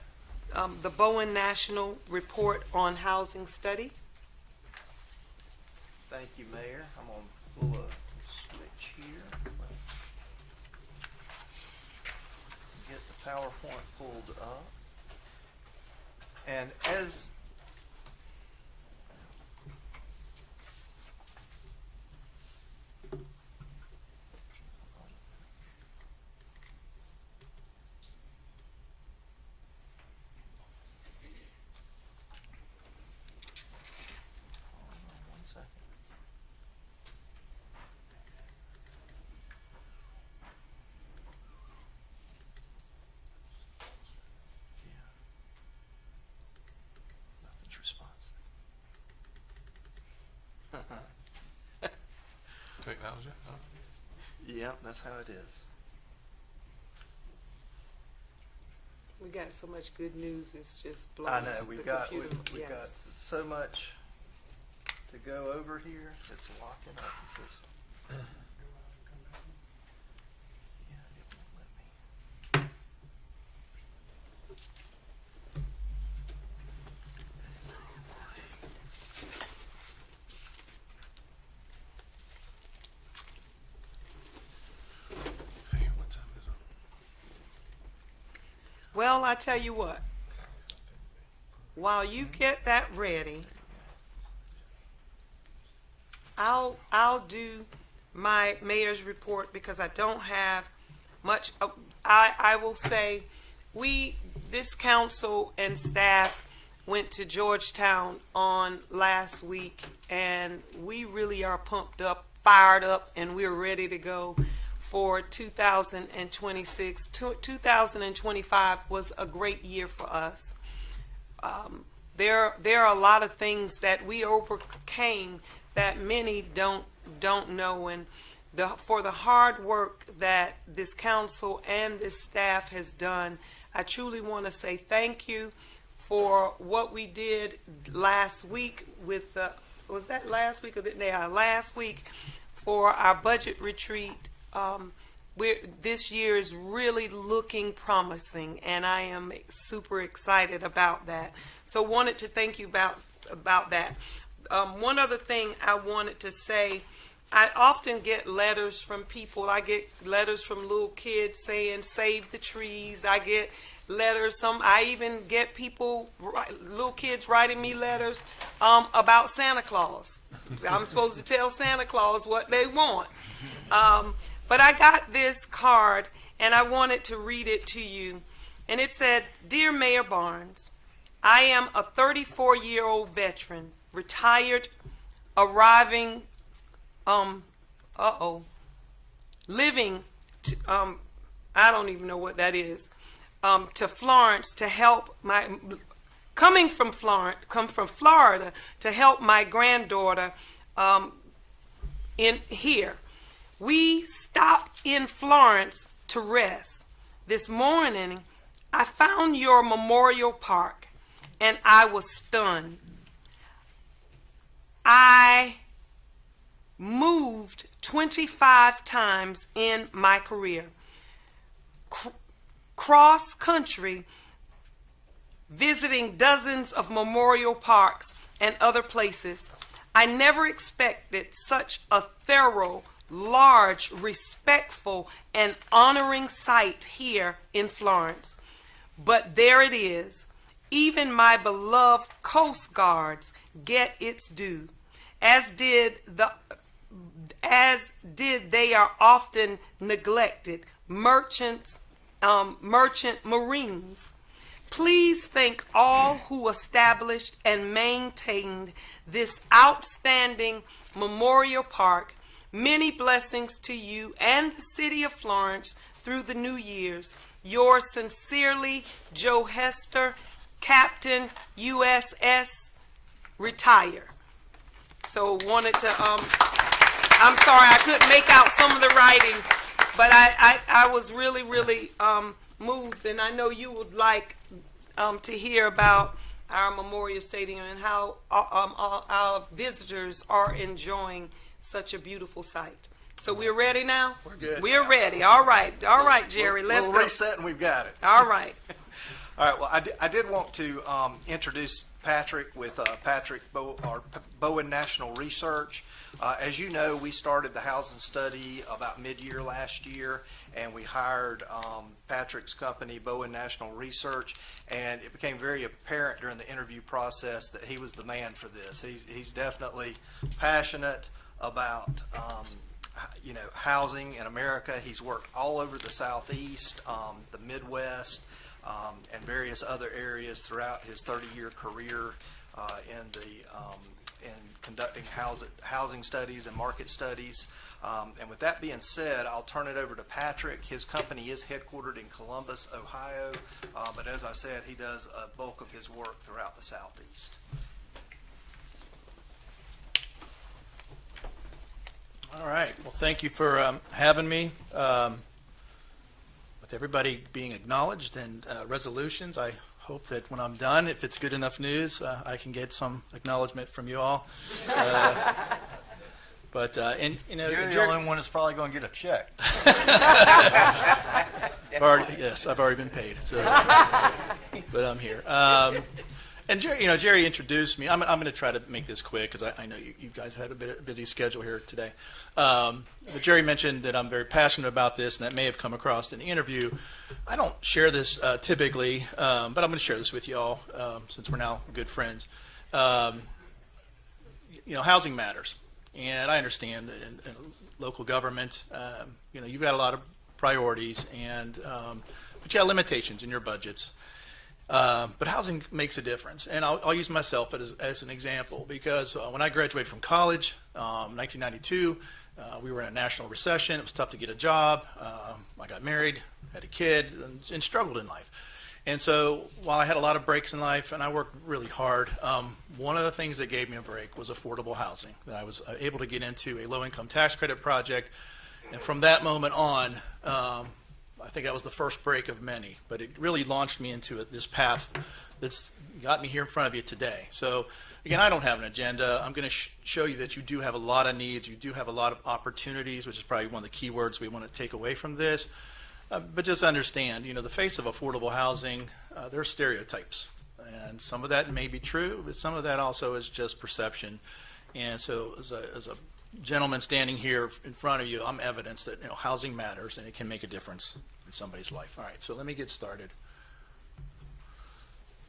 the Bowen National Report on Housing Study. Thank you, Mayor. I'm going to pull a switch here. Get the PowerPoint pulled up. And as Technology? Huh? yeah, that's how it is. We got so much good news, it's just blowing I know, the we've got computer. we've got Yes. so much to go over here. It's locking up the system. Yeah, it won't let me. Hey, what time is it? Well, I tell you what, while you get that ready, I'll do my mayor's report because I don't have much. I will say this council and staff went to Georgetown on last week, and we really are pumped up, fired up, and we're ready to go for 2026. 2025 was a great year for us. There are a lot of things that we overcame that many don't know, and for the hard work that this council and this staff has done. I truly want to say thank you for what we did last week with the, was that last week or last week for our budget retreat. This year is really looking promising, and I am super excited about that. So wanted to thank you about that. One other thing I wanted to say, I often get letters from people. I get letters from little kids saying, save the trees. I get letters. I even get people, little kids writing me letters about Santa Claus. I'm supposed to tell Santa Claus what they want. But I got this card, and I wanted to read it to you. And it said, Dear Mayor Barnes, I am a 34-year-old veteran, retired, living, I don't even know what that is, to Florence to help come from Florida to help my granddaughter in here. We stopped in Florence to rest. This morning, I found your memorial park, and I was stunned. I moved 25 times in my career. Cross country, visiting dozens of memorial parks and other places. I never expected such a thorough, large, respectful, and honoring site here in Florence. But there it is. Even my beloved Coast Guards get its due, as did they are often neglected merchant Marines. Please thank all who established and maintained this outstanding memorial park. Many blessings to you and the city of Florence through the new years. Yours sincerely, Joe Hester, Captain USS Retire. So wanted to, I'm sorry I couldn't make out some of the writing, but I was really, really moved, and I know you would like to hear about our Memorial Stadium and how our visitors are enjoying such a beautiful site. So we're ready now? We're good. We're ready. All right, Jerry, let's go. We'll reset and we've got it. All right. All right, well, I did want to introduce Patrick with Bowen National Research. As you know, we started the housing study about mid-year last year, and we hired Patrick's company, Bowen National Research, and it became very apparent during the interview process that he was the man for this. He's definitely passionate about housing in America. He's worked all over the Southeast, the Midwest, and various other areas throughout his 30-year career in conducting housing studies and market studies. And with that being said, I'll turn it over to Patrick. His company is headquartered in Columbus, Ohio, but as I said, he does a bulk of his work throughout the Southeast. All right. Well, thank you for having me. With everybody being acknowledged and resolutions, I hope that when I'm done, if it's good enough news, I can get some acknowledgement from you all. But and you're the only one that's probably going to get a check. I've already been paid. So, but I'm here. And Jerry introduced me. I'm going to try to make this quick because I know you guys had a bit of a busy schedule here today. But Jerry mentioned that I'm very passionate about this, and that may have come across in the interview. I don't share this typically, but I'm going to share this with you all since we're now good friends. Housing matters, and I understand that in local government, you've got a lot of priorities, but you have limitations in your budgets. But housing makes a difference, and I'll use myself as an example because when I graduated from college, 1992, we were in a national recession. It was tough to get a job. I got married, had a kid, and struggled in life. And so while I had a lot of breaks in life and I worked really hard, one of the things that gave me a break was affordable housing. That I was able to get into a low-income tax credit project And from that moment on, I think that was the first break of many, but it really launched me into this path that's got me here in front of you today. So again, I don't have an agenda. I'm going to show you that you do have a lot of needs. You do have a lot of opportunities, which is probably one of the key words we want to take away from this. But just understand, you know, the face of affordable housing, there are stereotypes. And some of that may be true, but some of that also is just perception. And so as a gentleman standing here in front of you, I'm evidence that, you know, housing matters and it can make a difference in somebody's life. All right, so let me get started.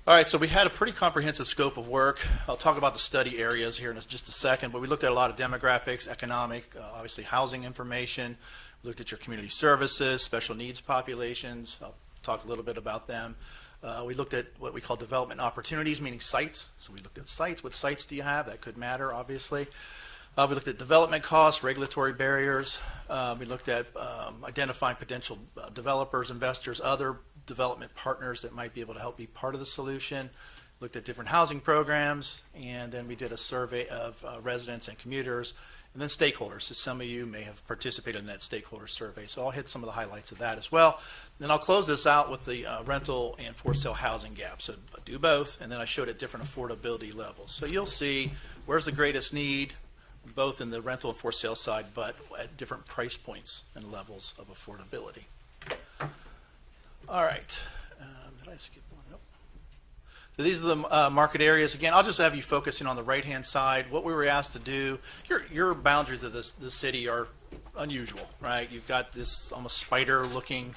All right, so we had a pretty comprehensive scope of work. I'll talk about the study areas here in just a second, but we looked at a lot of demographics, economic, obviously housing information. We looked at your community services, special needs populations. I'll talk a little bit about them. We looked at what we call development opportunities, meaning sites. So we looked at sites. What sites do you have? That could matter, obviously. We looked at development costs, regulatory barriers. We looked at identifying potential developers, investors, other development partners that might be able to help be part of the solution. Looked at different housing programs, and then we did a survey of residents and commuters, and then stakeholders. So some of you may have participated in that stakeholder survey, so I'll hit some of the highlights of that as well. Then I'll close this out with the rental and for sale housing gap. So I do both, and then I showed at different affordability levels. So you'll see where's the greatest need, both in the rental and for sale side, but at different price points and levels of affordability. All right. Did I skip one? Nope. So these are the market areas. Again, I'll just have you focusing on the right-hand side. What we were asked to do, your boundaries of the city are unusual, right? You've got this almost spider-looking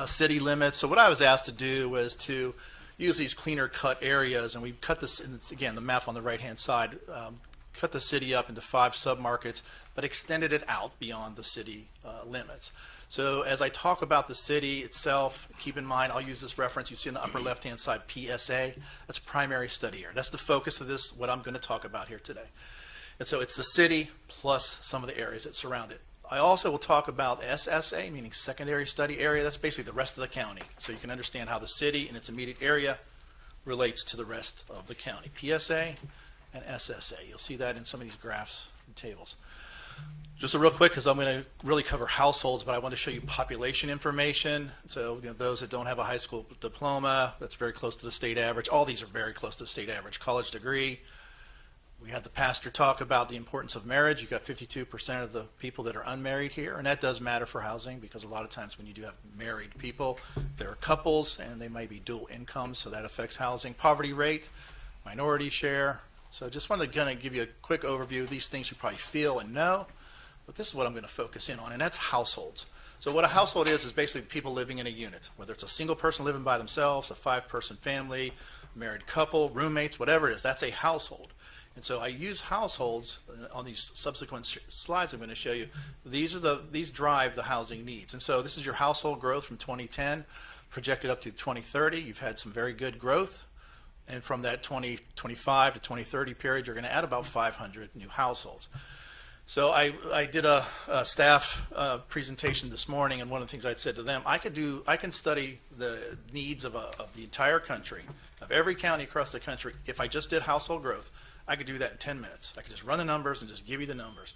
city limits. So what I was asked to do was to use these cleaner cut areas, and we cut this, and it's, again, the map on the right-hand side, cut the city up into 5 submarkets, but extended it out beyond the city limits. So as I talk about the city itself, keep in mind, I'll use this reference you see on the upper left-hand side, PSA. That's primary study area. That's the focus of this, what I'm going to talk about here today. And so it's the city plus some of the areas that surround it. I also will talk about SSA, meaning secondary study area. That's basically the rest of the county. So you can understand how the city and its immediate area relates to the rest of the county. PSA and SSA. You'll see that in some of these graphs and tables. Just real quick, because I'm going to really cover households, but I want to show you population information. So those that don't have a high school diploma, that's very close to the state average. All these are very close to the state average. College degree. We had the pastor talk about the importance of marriage. You've got 52% of the people that are unmarried here, and that does matter for housing because a lot of times when you do have married people, there are couples, and they might be dual incomes, so that affects housing. Poverty rate, minority share. So just wanted to kind of give you a quick overview of these things you probably feel and know. But this is what I'm going to focus in on, and that's households. So what a household is basically people living in a unit, whether it's a single person living by themselves, a 5-person family, married couple, roommates, whatever it is, that's a household. And so I use households on these subsequent slides I'm going to show you. These drive the housing needs. And so this is your household growth from 2010, projected up to 2030. You've had some very good growth. And from that 2025 to 2030 period, you're going to add about 500 new households. So I did a staff presentation this morning, and one of the things I said to them, I can study the needs of the entire country, of every county across the country. If I just did household growth, I could do that in 10 minutes. I could just run the numbers and just give you the numbers.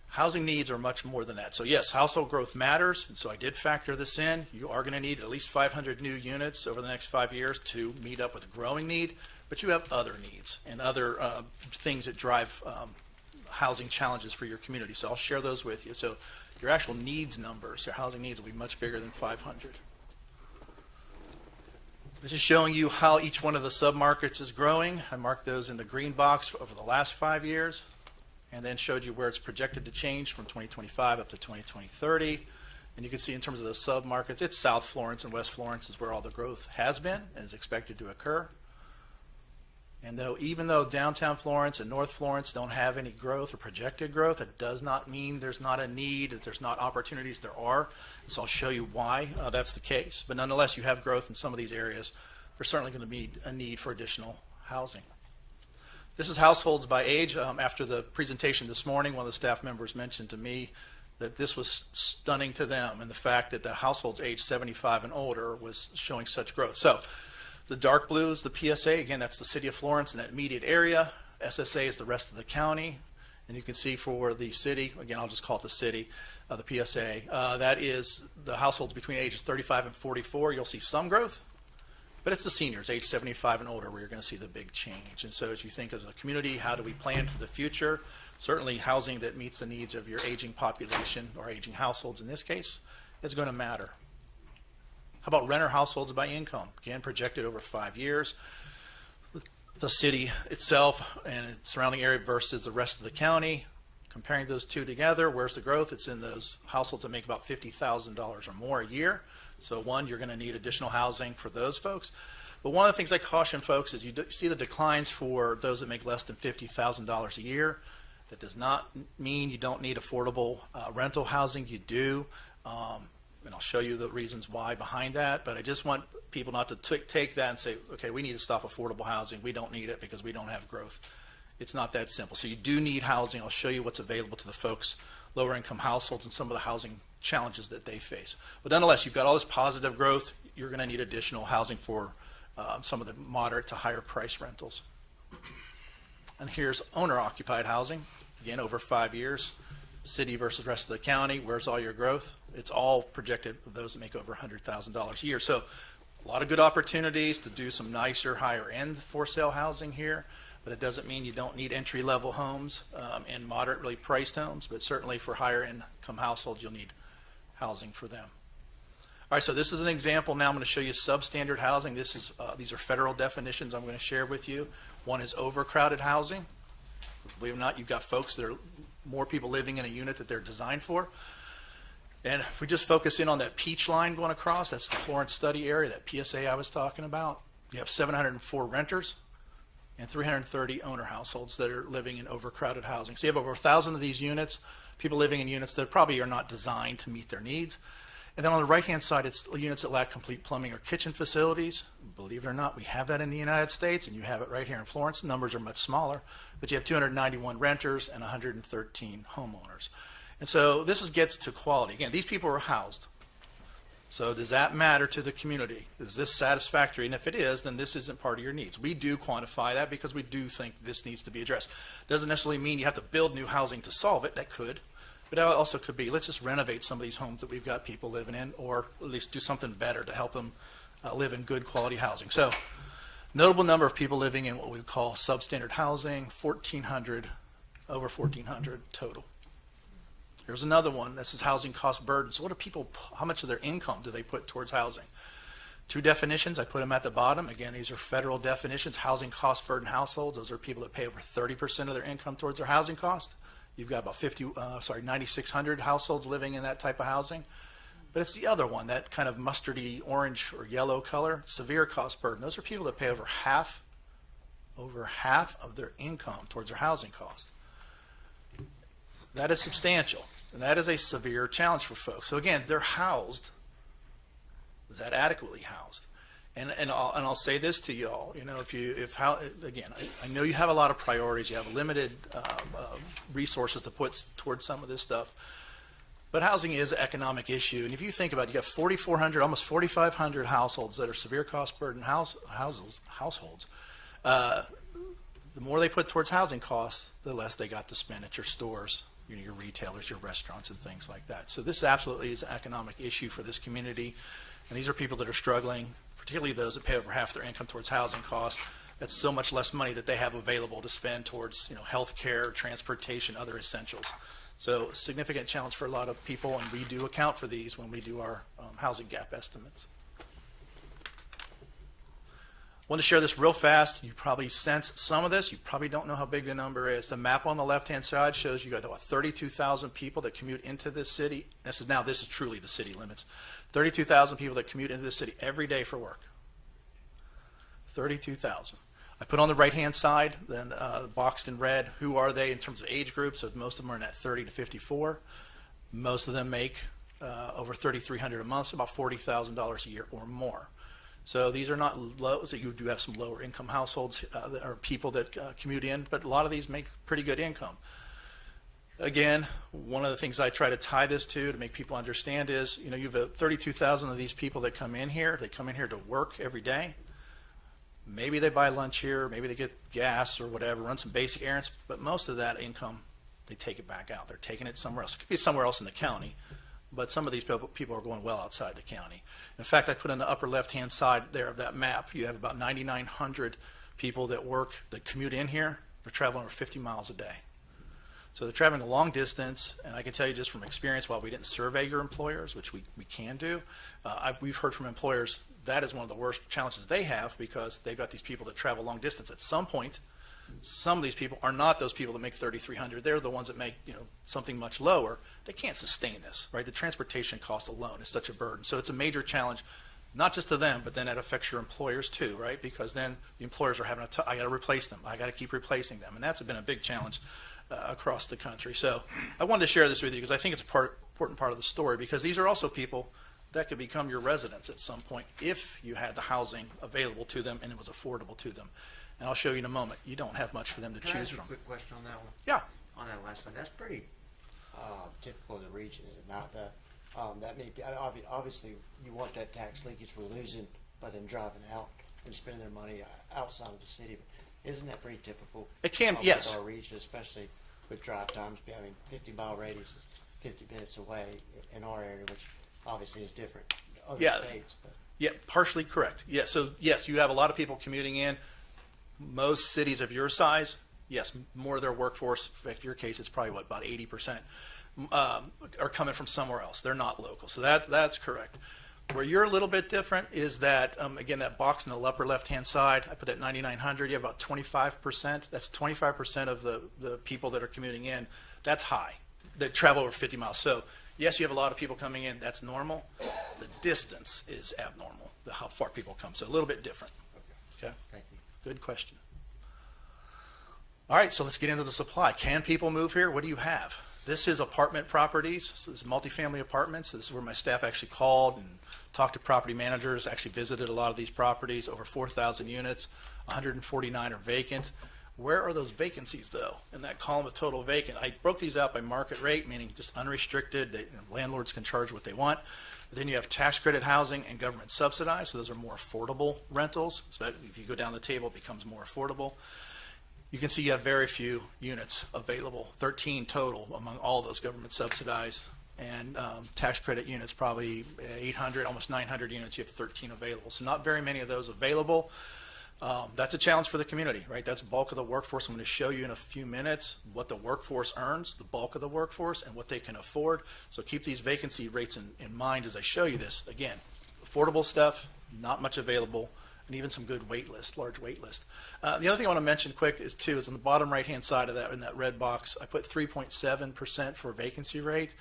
Housing needs are much more than that. So yes, household growth matters, and so I did factor this in. You are going to need at least 500 new units over the next 5 years to meet up with a growing need, but you have other needs and other things that drive housing challenges for your community. So I'll share those with you. So your actual needs numbers, your housing needs will be much bigger than 500. This is showing you how each one of the submarkets is growing. I marked those in the green box over the last 5 years, and then showed you where it's projected to change from 2025 up to 2030. And you can see in terms of the submarkets, it's South Florence and West Florence is where all the growth has been and is expected to occur. And even though downtown Florence and North Florence don't have any growth or projected growth, it does not mean there's not a need, that there's not opportunities. There are. And so I'll show you why that's the case. But nonetheless, you have growth in some of these areas. There's certainly going to be a need for additional housing. This is households by age. After the presentation this morning, one of the staff members mentioned to me that this was stunning to them, and the fact that the households age 75 and older was showing such growth. So the dark blue is the PSA. Again, that's the city of Florence and that immediate area. SSA is the rest of the county. And you can see for the city, again, I'll just call it the city, the PSA, that is the households between ages 35 and 44. You'll see some growth, but it's the seniors, age 75 and older, where you're going to see the big change. And so as you think as a community, how do we plan for the future? Certainly housing that meets the needs of your aging population, or aging households in this case, is going to matter. How about renter households by income? Again, projected over 5 years. The city itself and its surrounding area versus the rest of the county. Comparing those two together, where's the growth? It's in those households that make about $50,000 or more a year. So one, you're going to need additional housing for those folks. But one of the things I caution folks is you see the declines for those that make less than $50,000 a year. That does not mean you don't need affordable rental housing. You do. And I'll show you the reasons why behind that, but I just want people not to take that and say, okay, we need to stop affordable housing. We don't need it because we don't have growth. It's not that simple. So you do need housing. I'll show you what's available to the folks, lower income households, and some of the housing challenges that they face. But nonetheless, you've got all this positive growth. You're going to need additional housing for some of the moderate to higher price rentals. And here's owner-occupied housing, again, over 5 years. City versus rest of the county, where's all your growth? It's all projected for those that make over $100,000 a year. So a lot of good opportunities to do some nicer, higher end for sale housing here, but it doesn't mean you don't need entry level homes and moderately priced homes, but certainly for higher income households, you'll need housing for them. All right, so this is an example. Now I'm going to show you substandard housing. These are federal definitions I'm going to share with you. One is overcrowded housing. Believe it or not, you've got folks that are more people living in a unit that they're designed for. And if we just focus in on that peach line going across, that's the Florence study area, that PSA I was talking about. You have 704 renters and 330 owner households that are living in overcrowded housing. So you have over 1,000 of these units, people living in units that probably are not designed to meet their needs. And then on the right-hand side, it's units that lack complete plumbing or kitchen facilities. Believe it or not, we have that in the United States, and you have it right here in Florence. The numbers are much smaller, but you have 291 renters and 113 homeowners. And so this gets to quality. Again, these people are housed. So does that matter to the community? Is this satisfactory? And if it is, then this isn't part of your needs. We do quantify that because we do think this needs to be addressed. Doesn't necessarily mean you have to build new housing to solve it. That could. But it also could be, let's just renovate some of these homes that we've got people living in, or at least do something better to help them live in good quality housing. So notable number of people living in what we call substandard housing, 1,400, over 1,400 total. Here's another one. This is housing cost burden. So what do people, how much of their income do they put towards housing? Two definitions, I put them at the bottom. Again, these are federal definitions. Housing cost burden households, those are people that pay over 30% of their income towards their housing cost. You've got about 9,600 households living in that type of housing. But it's the other one, that kind of mustardy orange or yellow color, severe cost burden. Those are people that pay over half of their income towards their housing cost. That is substantial, and that is a severe challenge for folks. So again, they're housed. Is that adequately housed? And I'll say this to you all, you know, I know you have a lot of priorities, you have limited resources to put towards some of this stuff, but housing is an economic issue. And if you think about it, you have 4,400, almost 4,500 households that are severe cost burden households. The more they put towards housing costs, the less they got to spend at your stores, your retailers, your restaurants, and things like that. So this absolutely is an economic issue for this community. And these are people that are struggling, particularly those that pay over half their income towards housing costs. That's so much less money that they have available to spend towards, health care, transportation, other essentials. So significant challenge for a lot of people, and we do account for these when we do our housing gap estimates. I want to share this real fast. You probably sense some of this. You probably don't know how big the number is. The map on the left-hand side shows you got about 32,000 people that commute into this city. This is truly the city limits. 32,000 people that commute into the city every day for work. 32,000. I put on the right-hand side, then boxed in red, who are they in terms of age group? So most of them are in that 30 to 54. Most of them make over $3,300 a month, so about $40,000 a year or more. So these are not low. So you do have some lower income households or people that commute in, but a lot of these make pretty good income. Again, one of the things I try to tie this to make people understand is, you have 32,000 of these people that come in here. They come in here to work every day. Maybe they buy lunch here, maybe they get gas or whatever, run some basic errands, but most of that income they take it back out. They're taking it somewhere else. It could be somewhere else in the county, but some of these people are going well outside the county. In fact, I put in the upper left-hand side there of that map, you have about 9,900 people that commute in here. They're traveling over 50 miles a day. So they're traveling a long distance, and I can tell you just from experience, while we didn't survey your employers, which we can do, we've heard from employers that is one of the worst challenges they have, because they've got these people that travel long distance. At some point, some of these people are not those people that make $3,300. They're the ones that make something much lower. They can't sustain this, right? The transportation cost alone is such a burden. So it's a major challenge, not just to them, but then that affects your employers too, right? Because then the employers are having I got to replace them. I got to keep replacing them, and that's been a big challenge across the country. So I wanted to share this with you because I think it's an important part of the story, because these are also people that could become your residents at some point if you had the housing available to them and it was affordable to them. And I'll show you in a moment. You don't have much for them to Can I choose ask from. a quick question on that one? Yeah. On that last one, that's pretty typical of the region, is it not? That many, obviously, you want that tax leakage we're losing by them driving out and spending their money outside of the city. But isn't that pretty typical? It can, with yes. our region, especially with drive times. I mean, 50-mile radius is 50 minutes away in our area, which obviously is different in other states. But Yeah, partially correct. Yeah, so yes, you have a lot of people commuting in. Most cities of your size, yes, more of their workforce, in fact, in your case, it's probably about 80%, are coming from somewhere else. They're not local. So that's correct. Where you're a little bit different is that, again, that box in the upper left-hand side, I put that 9,900, you have about 25%. That's 25% of the people that are commuting in. That's high, that travel over 50 miles. So yes, you have a lot of people coming in. That's normal. The distance is abnormal, how far people come. So a little bit different. Okay. thank you. Good question. All right, so let's get into the supply. Can people move here? What do you have? This is apartment properties. So this is multifamily apartments. This is where my staff actually called and talked to property managers, actually visited a lot of these properties, over 4,000 units, 149 are vacant. Where are those vacancies, though, in that column of total vacant? I broke these out by market rate, meaning just unrestricted. Landlords can charge what they want. But then you have tax credit housing and government subsidized, so those are more affordable rentals. So if you go down the table, it becomes more affordable. You can see you have very few units available, 13 total among all those government subsidized, and tax credit units, probably 800, almost 900 units, you have 13 available. So not very many of those available. That's a challenge for the community, right? That's the bulk of the workforce. I'm going to show you in a few minutes what the workforce earns, the bulk of the workforce, and what they can afford. So keep these vacancy rates in mind as I show you this. Again, affordable stuff, not much available, and even some good wait list, large wait list. The other thing I want to mention quick is on the bottom right-hand side of that, in that red box, I put 3.7% for vacancy rate.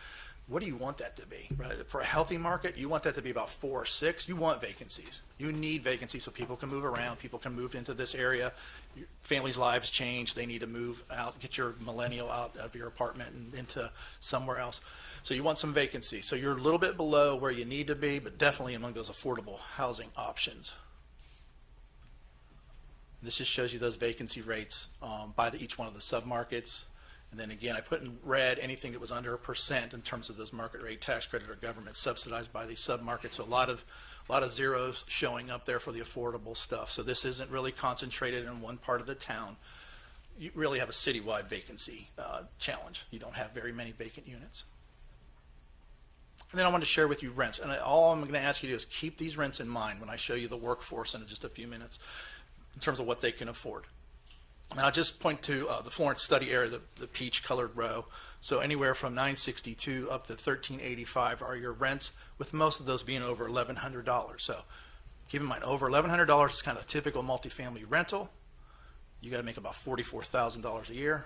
What do you want that to be? Right? For a healthy market, you want that to be about 4 or 6. You want vacancies. You need vacancies so people can move around. People can move into this area. Your families' lives change. They need to move out, get your millennial out of your apartment and into somewhere else. So you want some vacancy. So you're a little bit below where you need to be, but definitely among those affordable housing options. This just shows you those vacancy rates by each one of the submarkets. And then again, I put in red anything that was under 1% in terms of those market rate tax credit or government subsidized by these submarkets. So a lot of zeros showing up there for the affordable stuff. So this isn't really concentrated in one part of the town. You really have a citywide vacancy challenge. You don't have very many vacant units. And then I want to share with you rents. And all I'm going to ask you to do is keep these rents in mind when I show you the workforce in just a few minutes in terms of what they can afford. And I'll just point to the Florence study area, the peach colored row. So anywhere from $962 up to $1,385 are your rents, with most of those being over $1,100. So keep in mind, over $1,100 is kind of a typical multifamily rental. You got to make about $44,000 a year.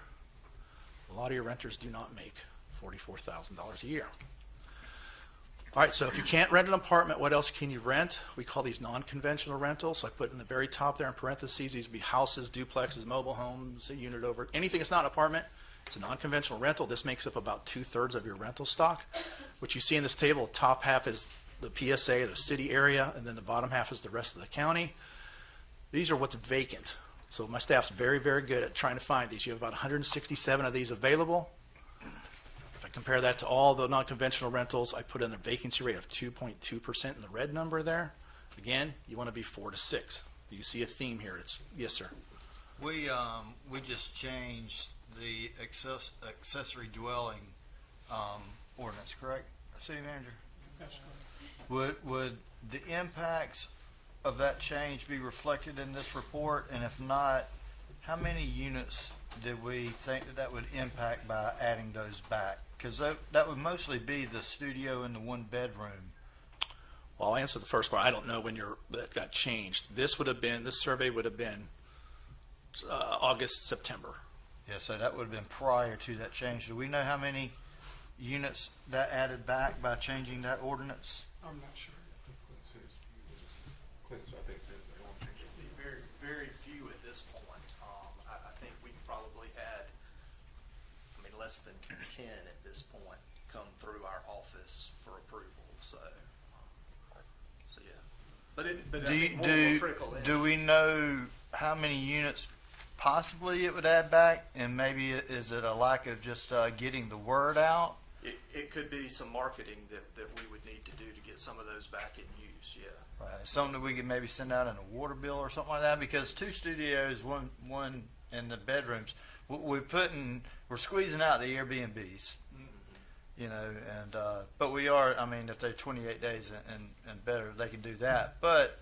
A lot of your renters do not make $44,000 a year. All right, so if you can't rent an apartment, what else can you rent? We call these non-conventional rentals. So I put in the very top there in parentheses, these would be houses, duplexes, mobile homes, a unit over, anything that's not an apartment, it's a non-conventional rental. This makes up about 2/3 of your rental stock. What you see in this table, the top half is the PSA, the city area, and then the bottom half is the rest of the county. These are what's vacant. So my staff's very, very good at trying to find these. You have about 167 of these available. If I compare that to all the non-conventional rentals, I put in a vacancy rate of 2.2% in the red number there. Again, you want to be 4 to 6. You see a theme here. It's yes, sir. We just changed the accessory dwelling ordinance, correct, City Manager? That's correct. Would the impacts of that change be reflected in this report? And if not, how many units did we think that would impact by adding those back? Because that would mostly be the studio and the one bedroom. Well, I'll answer the first part. I don't know when that got changed. This survey would have been August, September. Yeah, so that would have been prior to that change. Do we know how many units that added back by changing that ordinance? I'm not sure. Very, very few at this point. I think we probably had, less than 10 at this point come through our office for approval. So yeah. But I think more will trickle in. Do we know how many units possibly it would add back? And maybe is it a lack of just getting the word out? It could be some marketing that we would need to do to get some of those back in use, yeah. Right. Something that we could maybe send out in a water bill or something like that, because 2 studios, one in the bedrooms, we're squeezing out the Airbnbs, you know, and but we are. I mean, if they're 28 days and better, they can do that. But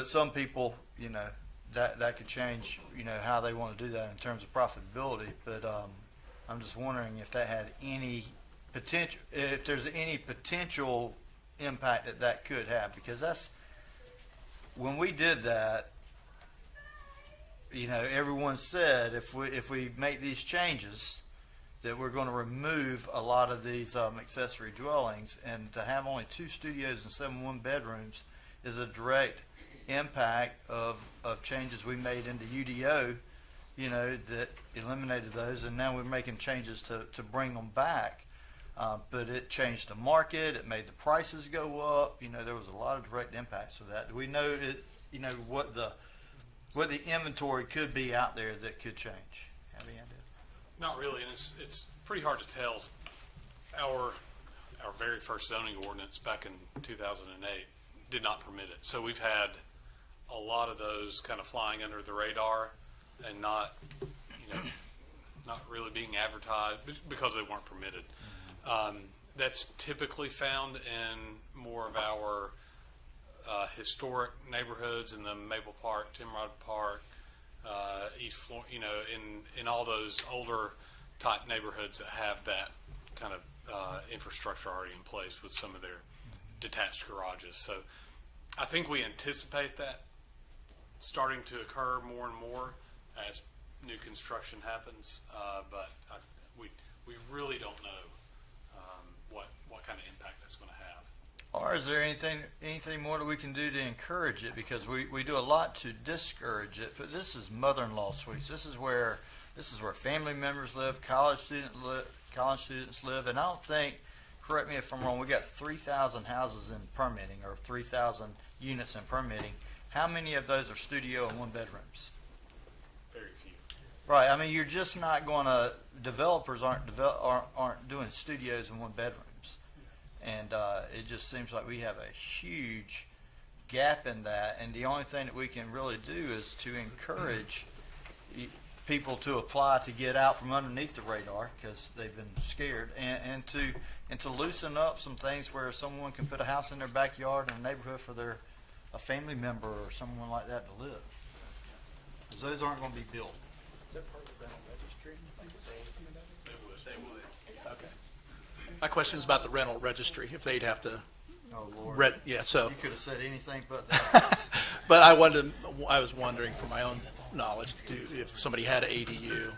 some people, you know, that could change, you know, how they want to do that in terms of profitability. But I'm just wondering if that had any potential, if there's any potential impact that could have, because that's when we did that. You know, everyone said if we make these changes, that we're going to remove a lot of these accessory dwellings, and to have only 2 studios and 7 one-bedrooms is a direct impact of changes we made into UDO, you know, that eliminated those, and now we're making changes to bring them back. But it changed the market, it made the prices go up, you know, there was a lot of direct impacts of that. Do we know, you know, what the inventory could be out there that could change? Have any idea? Not really, and it's pretty hard to tell. Our very first zoning ordinance back in 2008 did not permit it. So we've had a lot of those kind of flying under the radar and not really being advertised because they weren't permitted. That's typically found in more of our historic neighborhoods in the Maple Park, Timrod Park, East Florence, you know, in all those older type neighborhoods that have that kind of infrastructure already in place with some of their detached garages. So I think we anticipate that starting to occur more and more as new construction happens, but we really don't know what kind of impact that's going to have. Or is there anything more that we can do to encourage it? Because we do a lot to discourage it. But this is mother-in-law suites. This is where family members live, college students live, and I don't think, correct me if I'm wrong, we got 3,000 houses in permitting, or 3,000 units in permitting. How many of those are studio and one bedrooms? Very few. Right. I mean, you're just not going to. Developers aren't doing studios and one bedrooms. And it just seems like we have a huge gap in that, and the only thing that we can really do is to encourage people to apply to get out from underneath the radar because they've been scared, and to loosen up some things where someone can put a house in their backyard in a neighborhood for a family member or someone like that to live, because those aren't going to be built. Is that part of the rental registry? They would. Okay. My question is about the rental registry, if they'd have to. Oh, Lord. So. You could have said anything but that. But I was wondering, for my own knowledge, if somebody had an ADU,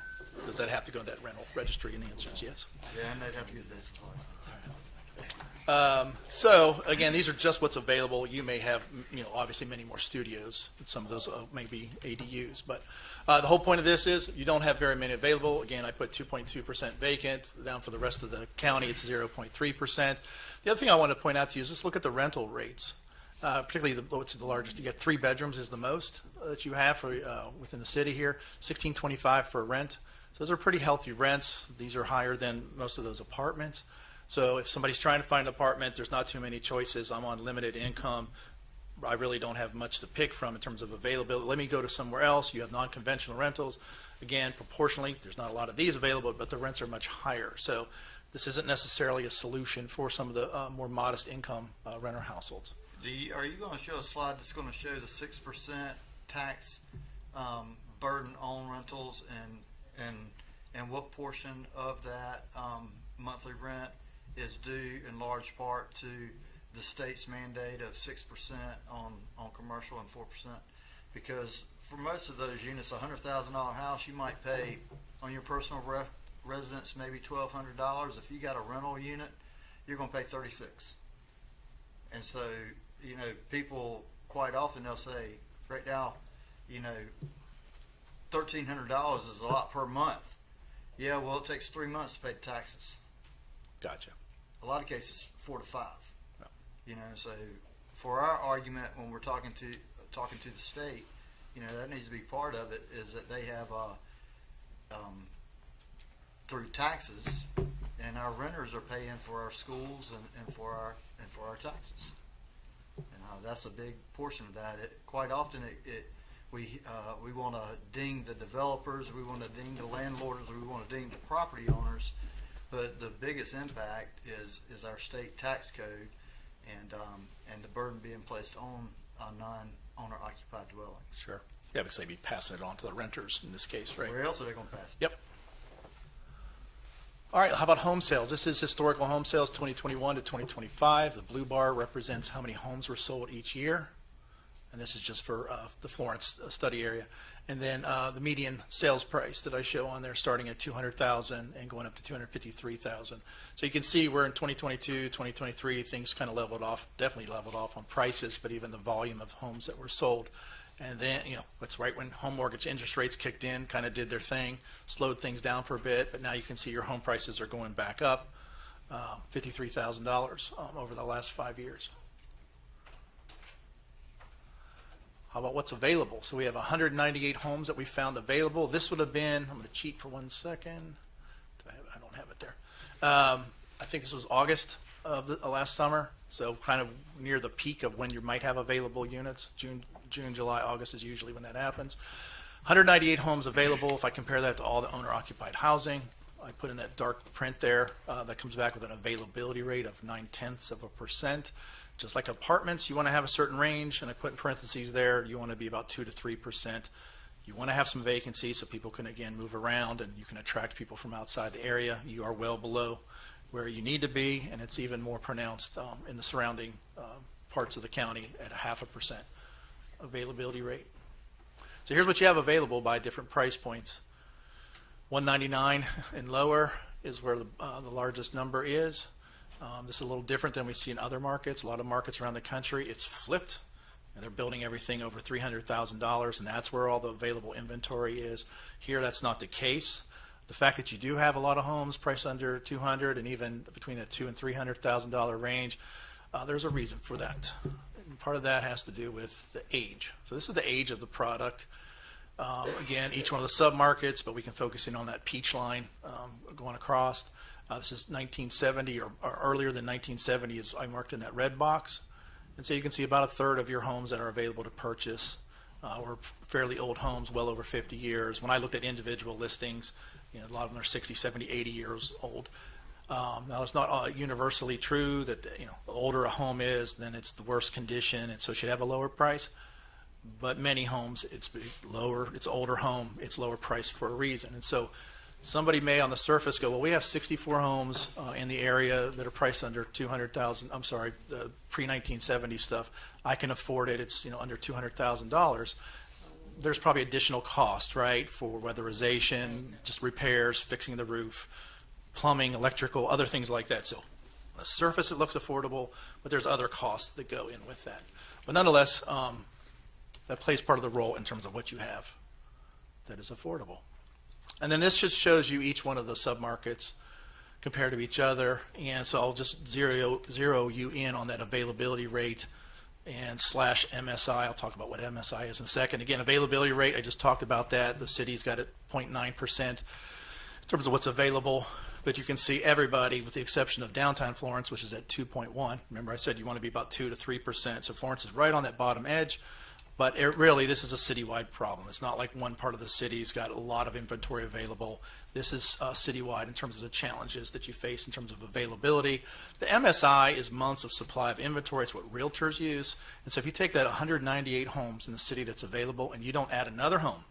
does that have to go in that rental registry? And the answer is yes. Yeah, and they'd have to get this. So again, these are just what's available. You may have, obviously many more studios. Some of those may be ADUs, but the whole point of this is you don't have very many available. Again, I put 2.2% vacant. Down for the rest of the county, it's 0.3%. The other thing I want to point out to you is just look at the rental rates, particularly what's the largest. You get 3 bedrooms is the most that you have for within the city here. $1,625 for a rent. So those are pretty healthy rents. These are higher than most of those apartments. So if somebody's trying to find an apartment, there's not too many choices. I'm on limited income. I really don't have much to pick from in terms of availability. Let me go to somewhere else. You have non-conventional rentals. Again, proportionally, there's not a lot of these available, but the rents are much higher. So this isn't necessarily a solution for some of the more modest income renter households. Are you going to show a slide that's going to show the 6% tax burden on rentals and what portion of that monthly rent is due in large part to the state's mandate of 6% on commercial and 4%? Because for most of those units, a $100,000 house, you might pay on your personal residence maybe $1,200. If you got a rental unit, you're going to pay $36. And so, you know, people quite often they'll say, right now, you know, $1,300 is a lot per month. Yeah, well, it takes 3 months to pay the taxes. Gotcha. A lot of cases, 4 to 5. Yeah. You know, so for our argument, when we're talking to the state, you know, that needs to be part of it. Is that they have through taxes, and our renters are paying for our schools and for our taxes. And that's a big portion of that. Quite often, we want to ding the developers, we want to ding the landlords, we want to ding the property owners, but the biggest impact is our state tax code and the burden being placed on non-owner occupied dwellings. Sure. Yeah, because they'd be passing it on to the renters in this case, right? Where else are they going to pass it? Yep. All right, how about home sales? This is historical home sales 2021 to 2025. The blue bar represents how many homes were sold each year. And this is just for the Florence study area. And then the median sales price that I show on there starting at $200,000 and going up to $253,000. So you can see we're in 2022, 2023, things kind of leveled off, definitely leveled off on prices, but even the volume of homes that were sold. And then, you know, that's right when home mortgage interest rates kicked in, kind of did their thing, slowed things down for a bit, but now you can see your home prices are going back up, $53,000 over the last 5 years. How about what's available? So we have 198 homes that we found available. This would have been, I'm going to cheat for 1 second. I don't have it there. I think this was August of the last summer, so kind of near the peak of when you might have available units. June, July, August is usually when that happens. 198 homes available. If I compare that to all the owner-occupied housing, I put in that dark print there. That comes back with an availability rate of 0.9%. Just like apartments, you want to have a certain range, and I put in parentheses there, you want to be about 2 to 3%. You want to have some vacancy so people can, again, move around and you can attract people from outside the area. You are well below where you need to be, and it's even more pronounced in the surrounding parts of the county at 0.5% availability rate. So here's what you have available by different price points. $199 and lower is where the largest number is. This is a little different than we see in other markets. A lot of markets around the country, it's flipped, and they're building everything over $300,000, and that's where all the available inventory is. Here, that's not the case. The fact that you do have a lot of homes priced under $200,000 and even between the $200,000 and $300,000 range, there's a reason for that. And part of that has to do with the age. So this is the age of the product. Again, each one of the sub-markets, but we can focus in on that peach line going across. This is 1970 or earlier than 1970 is I marked in that red box. And so you can see about a third of your homes that are available to purchase were fairly old homes, well over 50 years. When I looked at individual listings, you know, a lot of them are 60, 70, 80 years old. Now, it's not universally true that the older a home is, then it's the worse condition, and so it should have a lower price. But many homes, it's lower, it's older home, it's lower price for a reason. And so somebody may on the surface go, well, we have 64 homes in the area that are priced under $200,000. I'm sorry, the pre-1970 stuff. I can afford it. It's under $200,000. There's probably additional cost, right, for weatherization, just repairs, fixing the roof, plumbing, electrical, other things like that. So on the surface, it looks affordable, but there's other costs that go in with that. But nonetheless, that plays part of the role in terms of what you have that is affordable. And then this just shows you each one of the submarkets compared to each other. And so I'll just zero you in on that availability rate and /MSI. I'll talk about what MSI is in a second. Again, availability rate, I just talked about that. The city's got it 0.9% in terms of what's available. But you can see everybody, with the exception of downtown Florence, which is at 2.1. Remember, I said you want to be about 2 to 3%. So Florence is right on that bottom edge. But really, this is a citywide problem. It's not like one part of the city's got a lot of inventory available. This is citywide in terms of the challenges that you face in terms of availability. The MSI is months of supply of inventory. It's what realtors use. And so if you take that 198 homes in the city that's available and you don't add another home,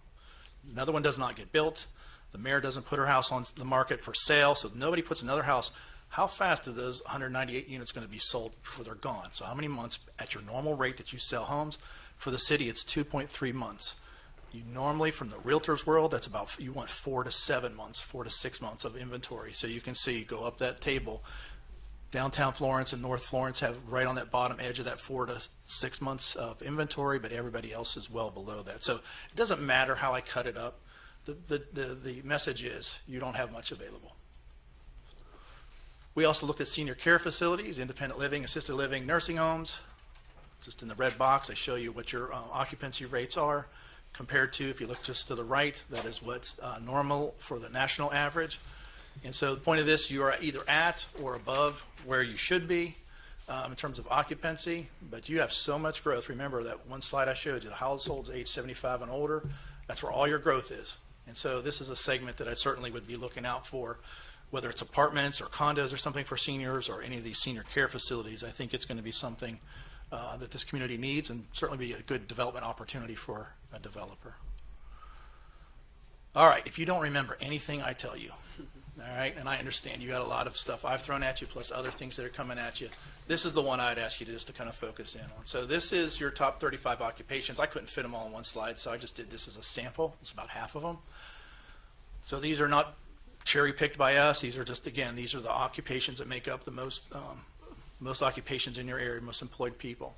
another one does not get built, the mayor doesn't put her house on the market for sale, so nobody puts another house, how fast are those 198 units going to be sold before they're gone? So how many months at your normal rate that you sell homes? For the city, it's 2.3 months. You normally, from the realtor's world, that's about, you want 4 to 7 months, 4 to 6 months of inventory. So you can see, go up that table, downtown Florence and North Florence have right on that bottom edge of that 4 to 6 months of inventory, but everybody else is well below that. So it doesn't matter how I cut it up. The message is you don't have much available. We also looked at senior care facilities, independent living, assisted living, nursing homes. Just in the red box, I show you what your occupancy rates are compared to, if you look just to the right, that is what's normal for the national average. And so the point of this, you are either at or above where you should be in terms of occupancy, but you have so much growth. Remember that one slide I showed you, the households age 75 and older, that's where all your growth is. And so this is a segment that I certainly would be looking out for, whether it's apartments or condos or something for seniors or any of these senior care facilities. I think it's going to be something that this community needs, and certainly be a good development opportunity for a developer. All right, if you don't remember anything I tell you, all right, and I understand you got a lot of stuff I've thrown at you plus other things that are coming at you, this is the one I'd ask you to just to kind of focus in on. So this is your top 35 occupations. I couldn't fit them all in one slide, so I just did this as a sample. It's about half of them. So these are not cherry-picked by us. These are just, again, these are the occupations that make up the most occupations in your area, most employed people.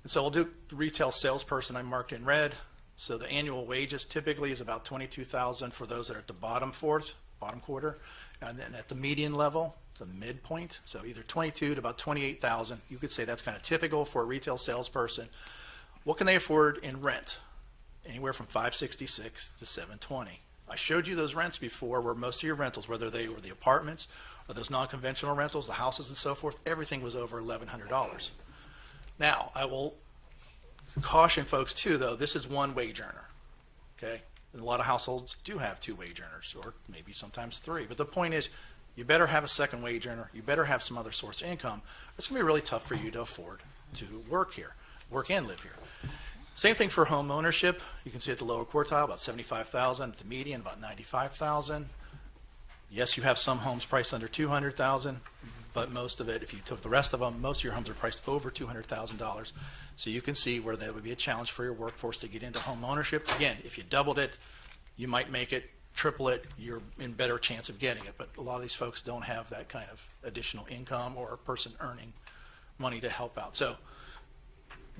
And so we'll do retail salesperson, I marked in red. So the annual wages typically is about $22,000 for those that are at the bottom quarter. And then at the median level, the midpoint, so either 22 to about 28,000. You could say that's kind of typical for a retail salesperson. What can they afford in rent? Anywhere from $566 to $720. I showed you those rents before, where most of your rentals, whether they were the apartments or those non-conventional rentals, the houses and so forth, everything was over $1,100. Now, I will caution folks too, though, this is one wage earner, okay? And a lot of households do have 2 wage earners, or maybe sometimes 3. But the point is, you better have a second wage earner. You better have some other source of income. It's going to be really tough for you to afford to work here, work and live here. Same thing for home ownership. You can see at the lower quartile, about $75,000. At the median, about $95,000. Yes, you have some homes priced under $200,000, but most of it, if you took the rest of them, most of your homes are priced over $200,000. So you can see where that would be a challenge for your workforce to get into home ownership. Again, if you doubled it, you might make it. Triple it, you're in better chance of getting it. But a lot of these folks don't have that kind of additional income or a person earning money to help out. So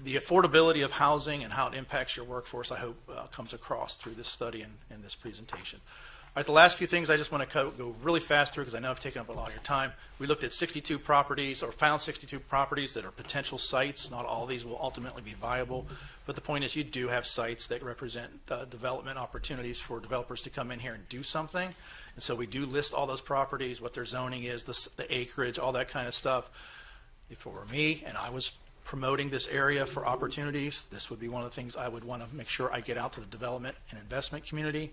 the affordability of housing and how it impacts your workforce, I hope, comes across through this study and this presentation. All right, the last few things I just want to go really fast through because I know I've taken up a lot of your time. We looked at 62 properties, or found 62 properties that are potential sites. Not all of these will ultimately be viable, but the point is you do have sites that represent development opportunities for developers to come in here and do something. And so we do list all those properties, what their zoning is, the acreage, all that kind of stuff. If it were me and I was promoting this area for opportunities, this would be one of the things I would want to make sure I get out to the development and investment community.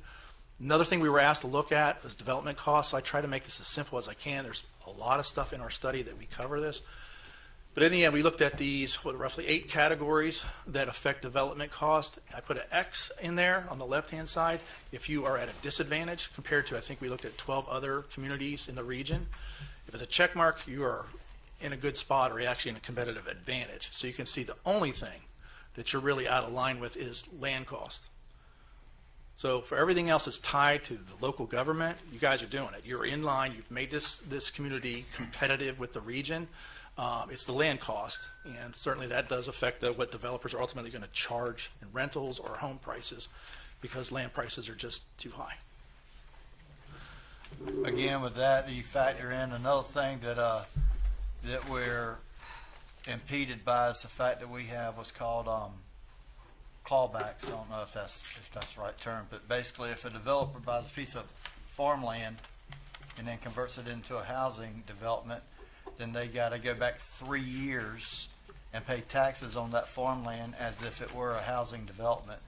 Another thing we were asked to look at is development costs. I try to make this as simple as I can. There's a lot of stuff in our study that we cover this. But in the end, we looked at these, roughly 8 categories that affect development cost. I put an X in there on the left-hand side if you are at a disadvantage compared to, I think we looked at 12 other communities in the region. If it's a check mark, you are in a good spot or actually in a competitive advantage. So you can see the only thing that you're really out of line with is land cost. So for everything else that's tied to the local government, you guys are doing it. You're in line. You've made this community competitive with the region. It's the land cost, and certainly that does affect what developers are ultimately going to charge in rentals or home prices because land prices are just too high. Again, with that, you factor in another thing that that we're impeded by is the fact that we have what's called clawbacks. I don't know if that's the right term, but basically if a developer buys a piece of farmland and then converts it into a housing development, then they gotta go back 3 years and pay taxes on that farmland as if it were a housing development.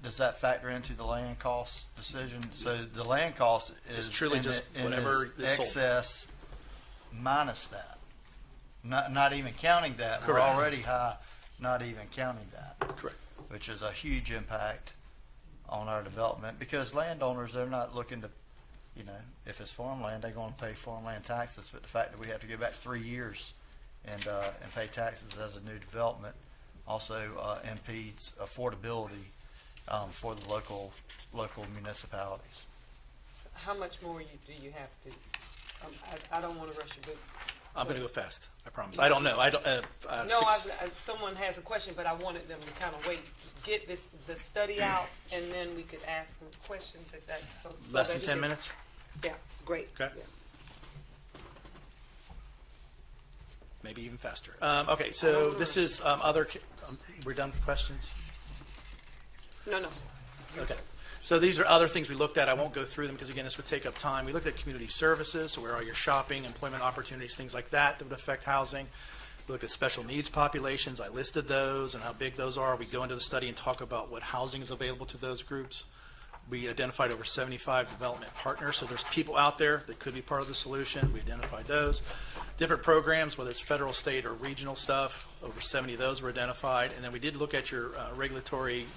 Does that factor into the land cost decision? So the land cost is It's truly in just it- in whatever its is sold. excess minus that. Not even counting that. We're Correct. already high, not even counting that. Correct. Which is a huge impact on our development, because landowners, they're not looking to, you know, if it's farmland, they're gonna pay farmland taxes, but the fact that we have to go back 3 years and pay taxes as a new development also impedes affordability for the local municipalities. How much more do you have to? I don't want to rush you, but I'm going to go fast. I promise. I don't know. I don't. no, someone has a question, but I wanted them to kind of get the study out, and then we could ask some questions if that's so. Less that than you 10 can- minutes. Yeah, great. Okay. Yeah. Maybe even faster. Okay, so this is other. We're done with questions. No. Okay. So these are other things we looked at. I won't go through them because, again, this would take up time. We looked at community services, so where are your shopping, employment opportunities, things like that that would affect housing. We looked at special needs populations. I listed those and how big those are. We go into the study and talk about what housing is available to those groups. We identified over 75 development partners, so there's people out there that could be part of the solution. We identified those. Different programs, whether it's federal, state, or regional stuff, over 70 of those were identified. And then we did look at your regulatory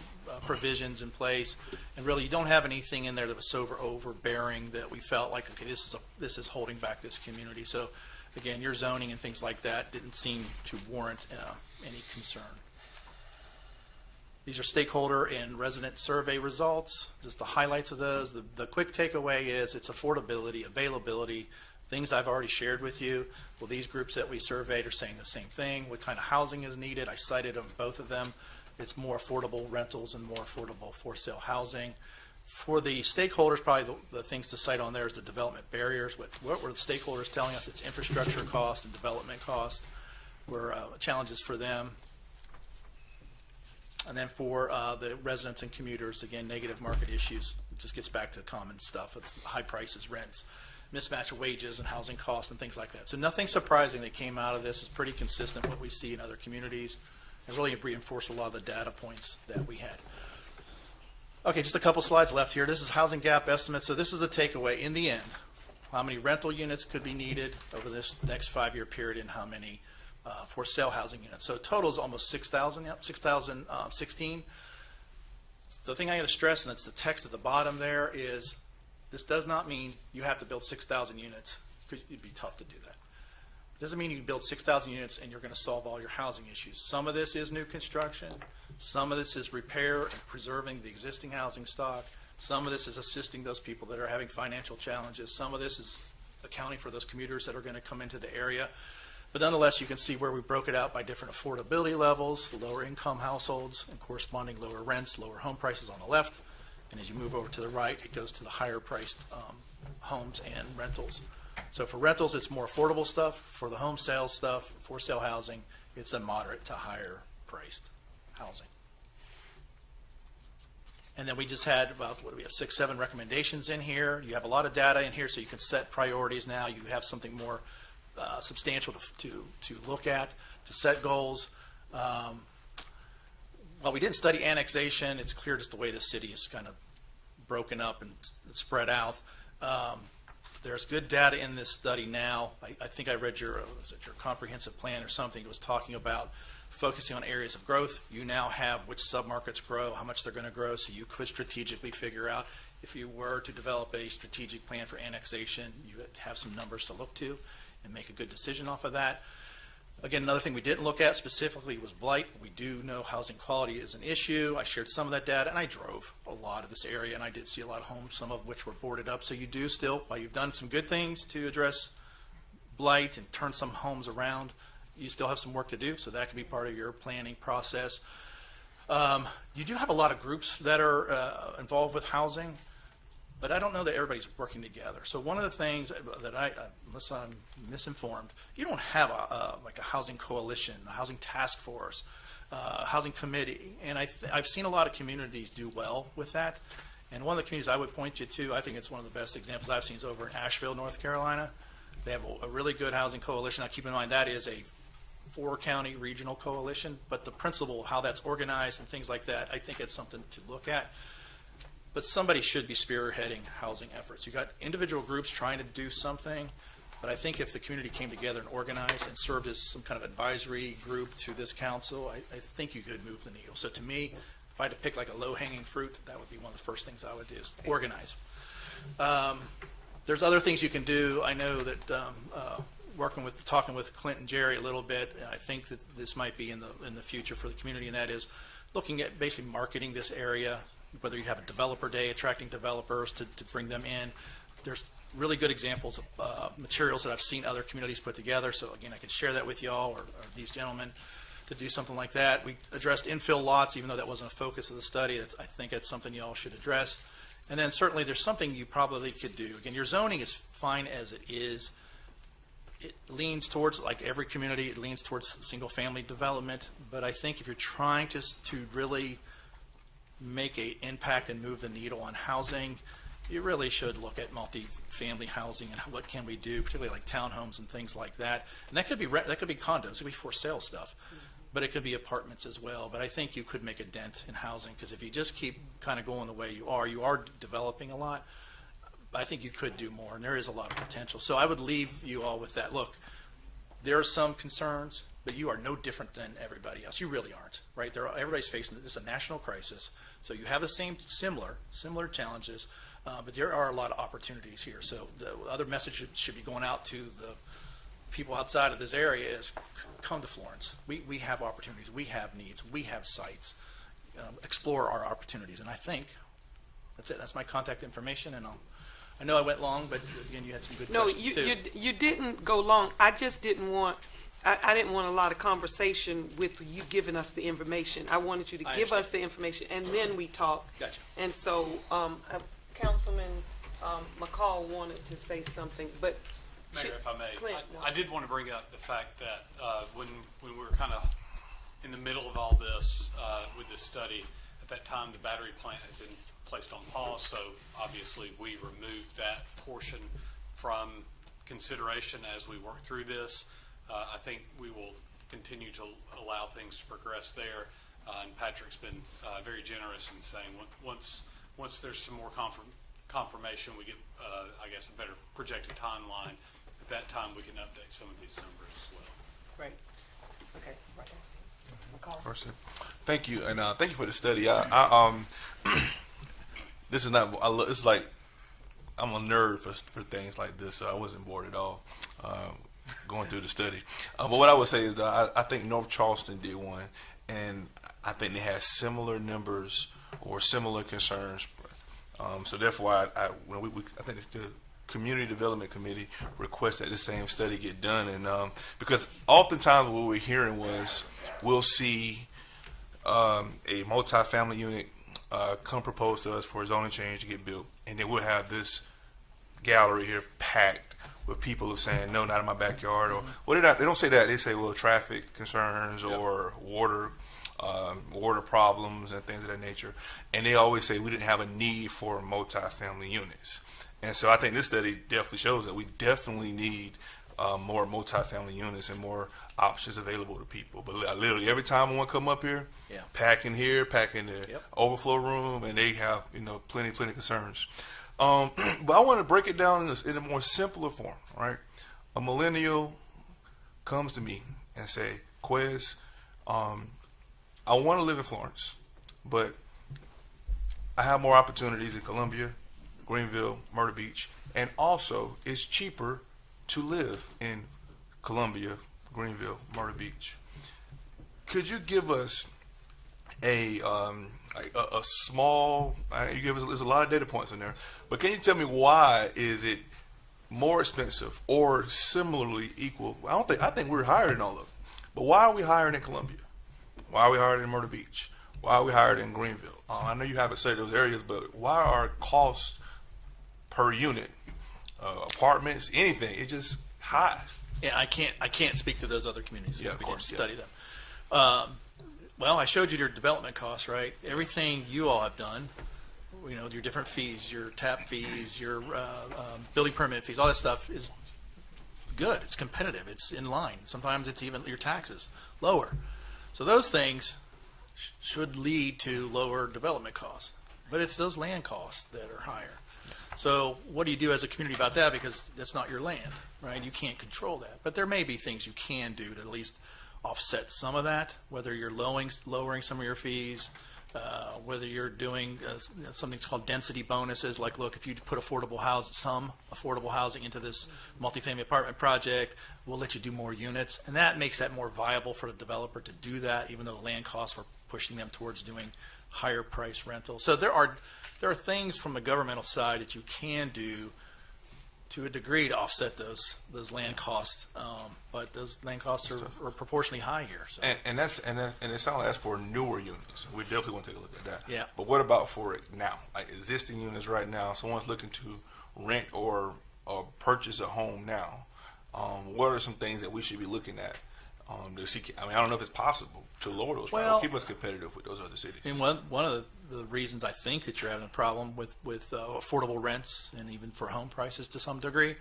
provisions in place, and really you don't have anything in there that was so overbearing that we felt like, okay, this is holding back this community. So again, your zoning and things like that didn't seem to warrant any concern. These are stakeholder and resident survey results, just the highlights of those. The quick takeaway is it's affordability, availability, things I've already shared with you. Well, these groups that we surveyed are saying the same thing. What kind of housing is needed? I cited them, both of them. It's more affordable rentals and more affordable for-sale housing. For the stakeholders, probably the things to cite on there is the development barriers. What were the stakeholders telling us? It's infrastructure cost and development cost were challenges for them. And then for the residents and commuters, again, negative market issues. It just gets back to common stuff. It's high prices, rents, mismatch of wages and housing costs and things like that. So nothing surprising that came out of this. Is pretty consistent with what we see in other communities. And really reinforced a lot of the data points that we had. Okay, just a couple slides left here. This is housing gap estimates. So this is the takeaway. In the end, how many rental units could be needed over this next 5-year period, and how many for sale housing units. So total is almost 6,000, 6,016. The thing I got to stress, and it's the text at the bottom there, is this does not mean you have to build 6,000 units, because it'd be tough to do that. It doesn't mean you can build 6,000 units and you're going to solve all your housing issues. Some of this is new construction. Some of this is repair and preserving the existing housing stock. Some of this is assisting those people that are having financial challenges. Some of this is accounting for those commuters that are going to come into the area. But nonetheless, you can see where we broke it out by different affordability levels, lower income households, and corresponding lower rents, lower home prices on the left. And as you move over to the right, it goes to the higher priced homes and rentals. So for rentals, it's more affordable stuff. For the home sales stuff, for sale housing, it's a moderate to higher priced housing. And then we just had about, what do we have, 6, 7 recommendations in here. You have a lot of data in here, so you can set priorities now. You have something more substantial to look at, to set goals. While we didn't study annexation, it's clear just the way the city is kind of broken up and spread out. There's good data in this study now. I think I read your comprehensive plan or something. It was talking about focusing on areas of growth. You now have which submarkets grow, how much they're going to grow, so you could strategically figure out if you were to develop a strategic plan for annexation, you would have some numbers to look to and make a good decision off of that. Again, another thing we didn't look at specifically was blight. We do know housing quality is an issue. I shared some of that data, and I drove a lot of this area, and I did see a lot of homes, some of which were boarded up. So you do still, while you've done some good things to address blight and turn some homes around, you still have some work to do, so that can be part of your planning process. You do have a lot of groups that are involved with housing, but I don't know that everybody's working together. So one of the things that unless I'm misinformed, you don't have like a housing coalition, a housing task force, a housing committee. And I've seen a lot of communities do well with that. And one of the communities I would point you to, I think it's one of the best examples I've seen, is over in Asheville, North Carolina. They have a really good housing coalition. Now, keep in mind, that is a 4-county regional coalition, but the principle, how that's organized and things like that, I think it's something to look at. But somebody should be spearheading housing efforts. You've got individual groups trying to do something, but I think if the community came together and organized and served as some kind of advisory group to this council, I think you could move the needle. So to me, if I had to pick like a low-hanging fruit, that would be one of the first things I would do, is organize. There's other things you can do. I know that talking with Clint and Jerry a little bit, I think that this might be in the future for the community, and that is looking at basically marketing this area, whether you have a developer day, attracting developers to bring them in. There's really good examples of materials that I've seen other communities put together. So again, I can share that with y'all or these gentlemen to do something like that. We addressed infill lots, even though that wasn't a focus of the study. I think that's something y'all should address. And then certainly there's something you probably could do. Again, your zoning is fine as it is. It leans towards, like every community, it leans towards single family development. But I think if you're trying to really make an impact and move the needle on housing, you really should look at multi-family housing and what can we do, particularly like townhomes and things like that. And that could be condos, it could be for sale stuff, but it could be apartments as well. But I think you could make a dent in housing, because if you just keep kind of going the way you are developing a lot. I think you could do more, and there is a lot of potential. So I would leave you all with that. Look, there are some concerns, but you are no different than everybody else. You really aren't, right? Everybody's facing this. Is a national crisis, so you have the same similar challenges, but there are a lot of opportunities here. So the other message that should be going out to the people outside of this area is come to Florence. We have opportunities. We have needs. We have sites. Explore our opportunities, and I think that's it. That's my contact information, and I know I went long, but again, you had some good questions too. You didn't go long. I just didn't want. I didn't want a lot of conversation with you giving us the information. I wanted you to give us the information, and then we talk. Gotcha. And so, Councilman McCall wanted to say something, but Mayor, if I may, Clint, no. I did want to bring up the fact that when we were kind of in the middle of all this with this study, at that time the battery plant had been placed on pause, so obviously we removed that portion from consideration as we work through this. I think we will continue to allow things to progress there, and Patrick's been very generous in saying once there's some more confirmation, we get I guess a better projected timeline. At that time, we can update some of these numbers as well. Great. Okay. Right. First, thank you, and thank you for the study. This is not. It's like I'm a nerd for things like this, so I wasn't bored at all going through the study. But what I would say is that I think North Charleston did one, and I think they had similar numbers or similar concerns. So therefore, I think the Community Development Committee requested the same study get done, and because oftentimes what we're hearing was we'll see a multi-family unit come propose to us for a zoning change to get built, and then we'll have this gallery here packed with people saying no, not in my backyard, or well, they don't say that. They say, well, traffic concerns or water problems and things of that nature, and they always say we didn't have a need for multi-family units. And so I think this study definitely shows that we definitely need more multi-family units and more options available to people. But literally every time I want to come up here, pack in the overflow room, and they have plenty of concerns. But I want to break it down in a more simpler form. Right, a millennial comes to me and say, Quez, I want to live in Florence, but I have more opportunities in Columbia, Greenville, Myrtle Beach, and also it's cheaper to live in Columbia, Greenville, Myrtle Beach. Could you give us a small? You give us, there's a lot of data points in there, but can you tell me why is it more expensive or similarly equal? I think we're higher than all of them, but why are we higher in Columbia? Why are we higher in Myrtle Beach? Why are we higher in Greenville? I know you haven't said those areas, but why are costs per unit, apartments, anything, it's just high? Yeah, I can't speak to those other communities because we didn't study them. Well, I showed you their development costs, right? Everything you all have done, your different fees, your tap fees, your building permit fees, all that stuff is good. It's competitive. It's in line. Sometimes it's even your taxes lower. So those things should lead to lower development costs. But it's those land costs that are higher. So what do you do as a community about that? Because that's not your land, right? You can't control that. But there may be things you can do to at least offset some of that, whether you're lowering some of your fees, whether you're doing something called density bonuses, like, look, if you put some affordable housing into this multifamily apartment project, we'll let you do more units. And that makes that more viable for the developer to do that, even though the land costs are pushing them towards doing higher price rentals. So there are things from the governmental side that you can do to a degree to offset those land costs, but those land costs are proportionally high here. So. And it sounds like that's for newer units. We definitely want to take a look at that. Yeah. But what about for it now? Like existing units right now, someone's looking to rent or purchase a home now. What are some things that we should be looking at to see? I mean, I don't know if it's possible to lower those prices, keep us competitive with those other cities. And one of the reasons I think that you're having a problem with affordable rents and even for home prices to some degree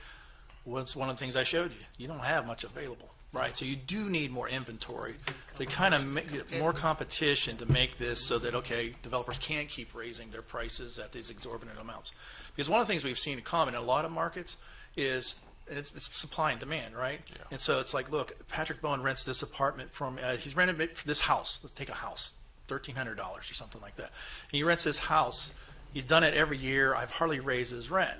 was one of the things I showed you. You don't have much available, right? So you do need more inventory to kind of make more competition to make this so that, okay, developers can't keep raising their prices at these exorbitant amounts. Because one of the things we've seen in common in a lot of markets is it's supply and demand, right? Yeah. And so it's like, look, Patrick Bowen rents this apartment from, he's rented it for this house. Let's take a house, $1,300 or something like that. And he rents this house. He's done it every year. I've hardly raised his rent.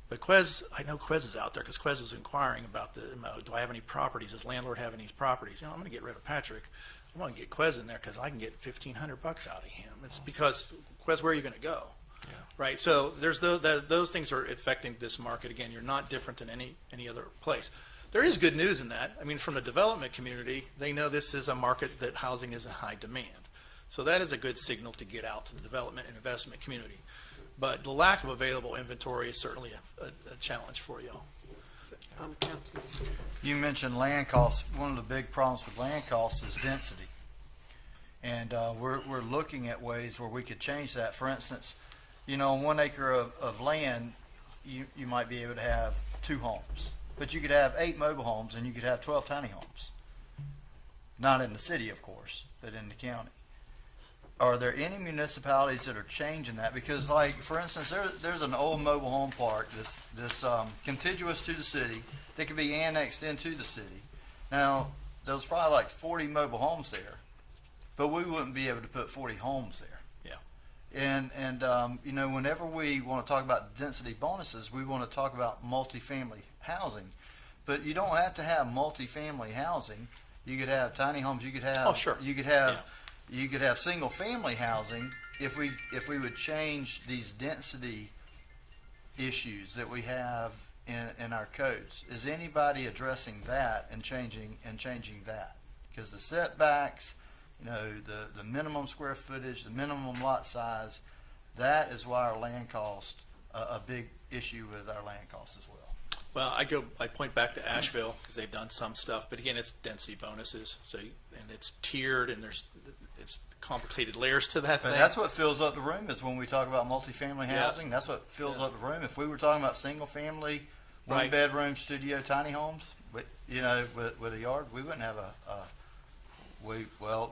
But I know Quez is out there because Quez was inquiring about do I have any properties? Does landlord have any properties? I'm going to get rid of Patrick. I want to get Quez in there because I can get $1,500 out of him. It's because, Quez, where are you going to go? Yeah. Right, so there's those things are affecting this market. Again, you're not different than any other place. There is good news in that. I mean, from the development community, they know this is a market that housing is in high demand. So that is a good signal to get out to the development and investment community. But the lack of available inventory is certainly a challenge for y'all. You mentioned land costs. One of the big problems with land costs is density. And we're looking at ways where we could change that. For instance, 1 acre of land, you might be able to have 2 homes. But you could have 8 mobile homes and you could have 12 tiny homes. Not in the city, of course, but in the county. Are there any municipalities that are changing that? Because, like, for instance, there's an old mobile home park that's contiguous to the city that could be annexed into the city. Now, there's probably like 40 mobile homes there, but we wouldn't be able to put 40 homes there. And whenever we want to talk about density bonuses, we want to talk about multifamily housing. But you don't have to have multifamily housing. You could have tiny homes. You could have you could have single family housing if we would change these density issues that we have in our codes. Is anybody addressing that and changing that? Because the setbacks, the minimum square footage, the minimum lot size, that is why our land cost, a big issue with our land costs as well. Well, I point back to Asheville because they've done some stuff, but again, it's density bonuses. So, and it's tiered and it's complicated layers to that thing. That's what fills up the room is when we talk about multifamily housing. That's what fills up the room. If we were talking about single family, 1 bedroom, studio, tiny homes, with a yard, we wouldn't have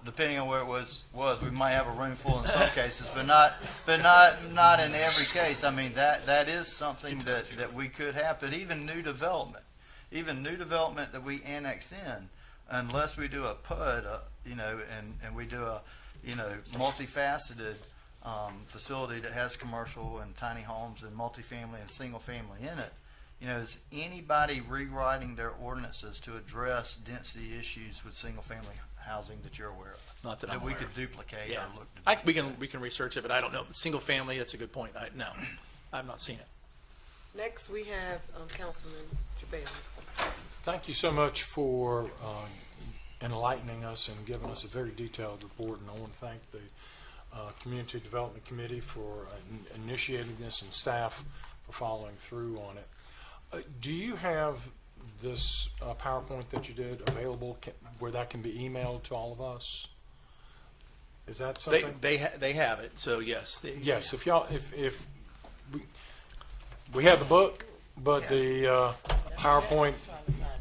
depending on where it was, we might have a room full in some cases, but not in every case. I mean, that is something that we could have. But even new development that we annex in, unless we do a PUD, and we do a, multifaceted facility that has commercial and tiny homes and multifamily and single family in it. Is anybody rewriting their ordinances to address density issues with single family housing that you're aware of? Not that I'm aware we could of. duplicate Yeah. or look to duplicate. We can research it, but I don't know. Single family, that's a good point. No, I've not seen it. Next, we have Councilman Jabali. Thank you so much for enlightening us and giving us a very detailed report. And I want to thank the Community Development Committee for initiating this and staff for following through on it. Do you have this PowerPoint that you did available where that can be emailed to all of us? Is that They, something? they have it, so yes. Yes, if y'all, if we have the book, but the PowerPoint.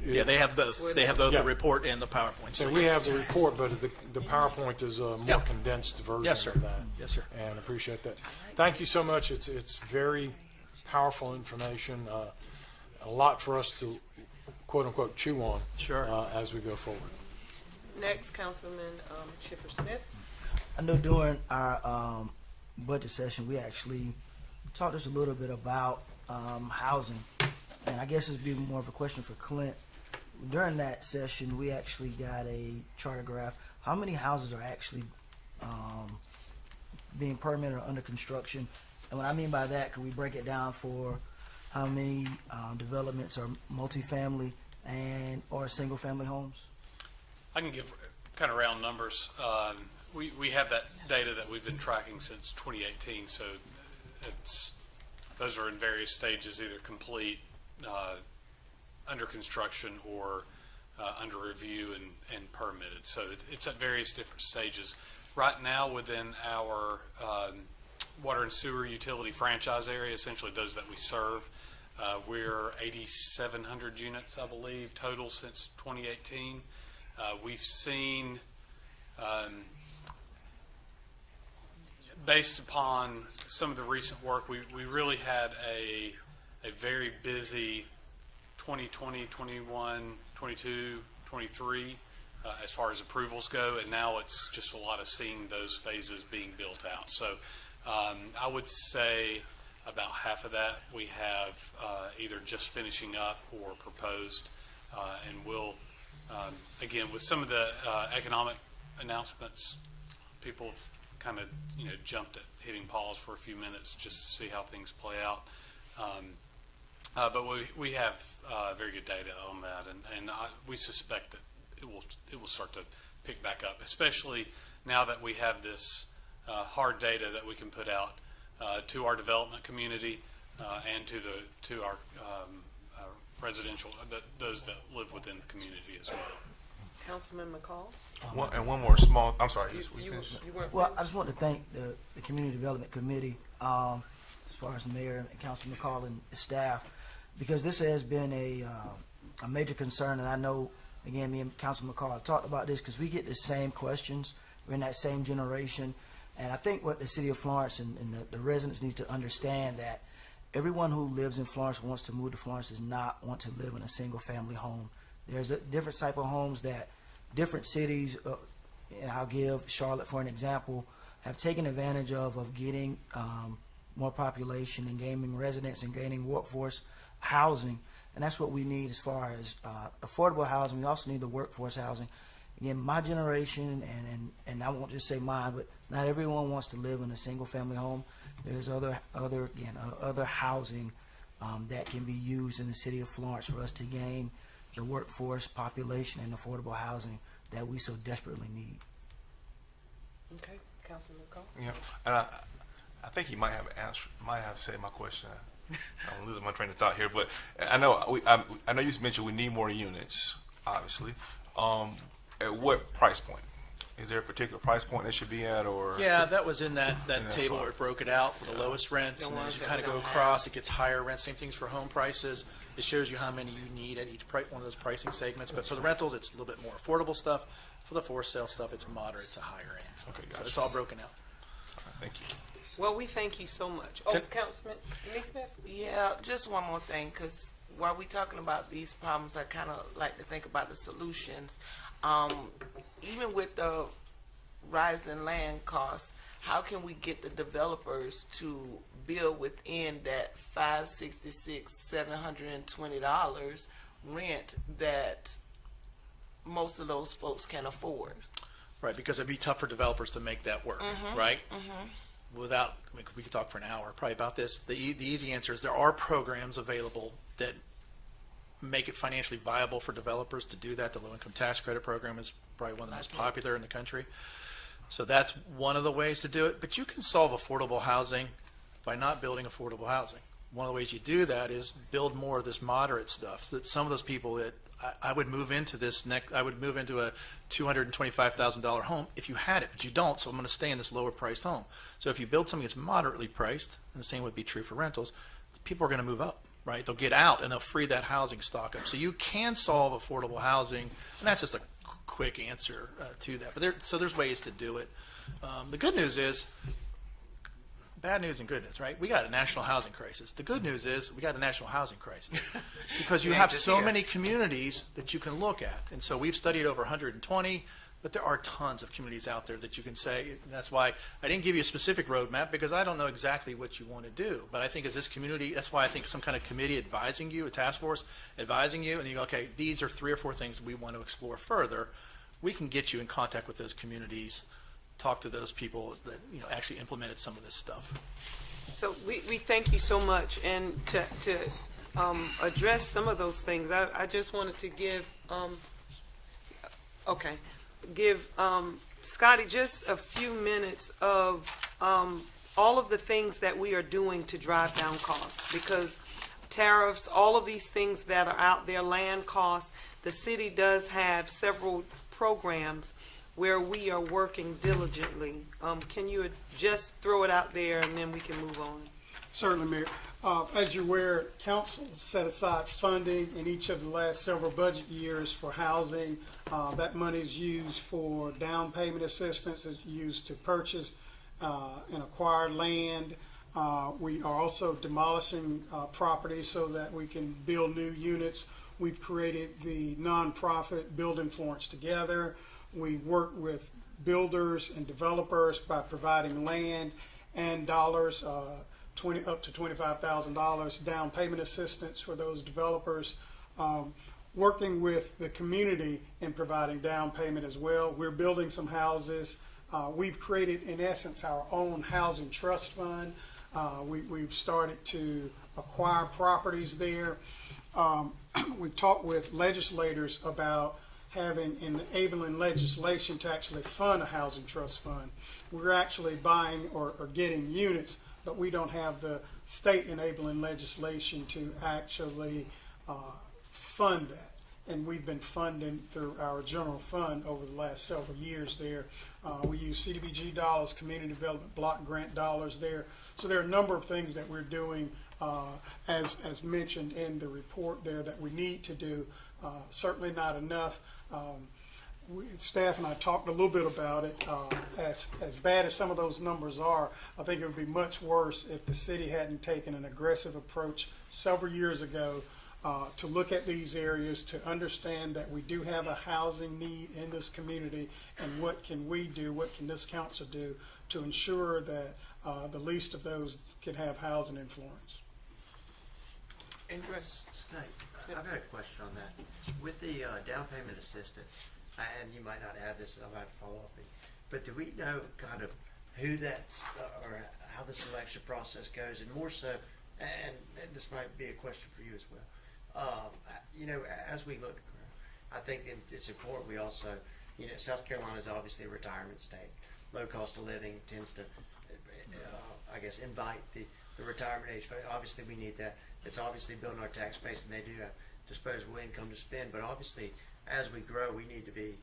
Yeah, they have both. They have both Yeah. the report and the PowerPoint. So we have the report, but the PowerPoint is a more Yeah. condensed version Yes, sir. of that. Yes, sir. And appreciate that. Thank you so much. It's very powerful information, a lot for us to quote unquote chew on. Sure. As we go forward. Next, Councilman Chipper Smith. I know during our budget session, we actually talked just a little bit about housing. And I guess it'd be more of a question for Clint. During that session, we actually got a charter graph. How many houses are actually being permitted or under construction? And what I mean by that, could we break it down for how many developments are multifamily and or single-family homes? I can give kind of round numbers. We have that data that we've been tracking since 2018, so those are in various stages, either complete, under construction, or under review and permitted. So it's at various different stages. Right now, within our water and sewer utility franchise area, essentially those that we serve, we're 8,700 units, I believe, total since 2018. We've seen, based upon some of the recent work, we really had a very busy 2020, 21, 22, 23 as far as approvals go, and now it's just a lot of seeing those phases being built out. So I would say about half of that we have either just finishing up or proposed, and we'll again, with some of the economic announcements, people have kind of jumped at hitting pause for a few minutes just to see how things play out. But we have very good data on that, and we suspect that it will start to pick back up, especially now that we have this hard data that we can put out to our development community and to our residential, those that live within the community as well. Councilman McCall. One more small. I'm sorry. You weren't Well, I just want to thank the Community Development Committee, as far as the mayor and Councilman McCall and the staff, because this has been a major concern, and I know, again, me and Councilman McCall have talked about this because we get the same questions. We're in that same generation, and I think what the city of Florence and the residents need to understand that everyone who lives in Florence wants to move to Florence does not want to live in a single-family home. There's a different type of homes that different cities, and I'll give Charlotte for an example, have taken advantage of getting more population and gaining residents and gaining workforce housing. And that's what we need as far as affordable housing. We also need the workforce housing. Again, my generation, and I won't just say mine, but not everyone wants to live in a single-family home. There's other housing that can be used in the city of Florence for us to gain the workforce, population, and affordable housing that we so desperately need. Okay, Councilman McCall. Yeah, and I think he might have said my question. I'm losing my train of thought here, but I know you mentioned we need more units, obviously. At what price point? Is there a particular price point that should be at, or? Yeah, that was in that table where it broke it out for the lowest rents, The and then ones as you that kind of we go don't across, it gets higher rents. Same things for home prices. It shows you how many you need at each one of those pricing segments. But for the rentals, it's a little bit more affordable stuff. For the for sale stuff, it's moderate to higher end. Okay, So gotcha. it's all broken out. Thank you. Well, we thank you so much. Oh, Councilman Smith. Yeah, just one more thing, because while we're talking about these problems, I kind of like to think about the solutions. Even with the rise in land costs, how can we get the developers to build within that $566, $720 rent that most of those folks can afford? Right, because it'd be tough for developers to make that work, right? Without, I mean, we could talk for an hour probably about this. The easy answer is there are programs available that make it financially viable for developers to do that. The low-income tax credit program is probably one of the most popular in the country. So that's one of the ways to do it. But you can solve affordable housing by not building affordable housing. One of the ways you do that is build more of this moderate stuff so that some of those people that I would move into I would move into a $225,000 home if you had it, but you don't, so I'm going to stay in this lower priced home. So if you build something that's moderately priced, and the same would be true for rentals, people are going to move up, right? They'll get out and they'll free that housing stock up. So you can solve affordable housing, and that's just a quick answer to that. But there's ways to do it. The good news is, bad news and good news, right? We got a national housing crisis. The good news is we got a national housing crisis because you have so many communities that you can look at. And so we've studied over 120, but there are tons of communities out there that you can say, and that's why I didn't give you a specific roadmap, because I don't know exactly what you want to do. But I think as this community, that's why I think some kind of committee advising you, a task force advising you, and you go, okay, these are 3 or 4 things we want to explore further. We can get you in contact with those communities, talk to those people that actually implemented some of this stuff. So we thank you so much, and to address some of those things, I just wanted to give Scotty just a few minutes of all of the things that we are doing to drive down costs, because tariffs, all of these things that are out there, land costs, the city does have several programs where we are working diligently. Can you just throw it out there and then we can move on? Certainly, Mayor. As you're aware, Council set aside funding in each of the last several budget years for housing. That money is used for down payment assistance, it's used to purchase and acquire land. We are also demolishing properties so that we can build new units. We've created the nonprofit Building Florence Together. We work with builders and developers by providing land and dollars, up to $25,000 down payment assistance for those developers. Working with the community in providing down payment as well. We're building some houses. We've created, in essence, our own housing trust fund. We've started to acquire properties there. We've talked with legislators about having enabling legislation to actually fund a housing trust fund. We're actually buying or getting units, but we don't have the state enabling legislation to actually fund that. And we've been funding through our general fund over the last several years there. We use CDBG dollars, community development block grant dollars there. So there are a number of things that we're doing, as mentioned in the report there, that we need to do. Certainly not enough. Staff and I talked a little bit about it. As bad as some of those numbers are, I think it would be much worse if the city hadn't taken an aggressive approach several years ago to look at these areas, to understand that we do have a housing need in this community, and what can we do, what can this council do to ensure that the least of those can have housing in Florence. Scott, I've got a question on that. With the down payment assistance, and you might not have this, I might follow up, but do we know kind of who that's, or how the selection process goes, and more so, and this might be a question for you as well. As we look, I think it's important we also, South Carolina is obviously a retirement state. Low cost of living tends to, invite the retirement age. Obviously, we need that. It's obviously building our tax base, and they do have disposable income to spend. But obviously, as we grow, we need to be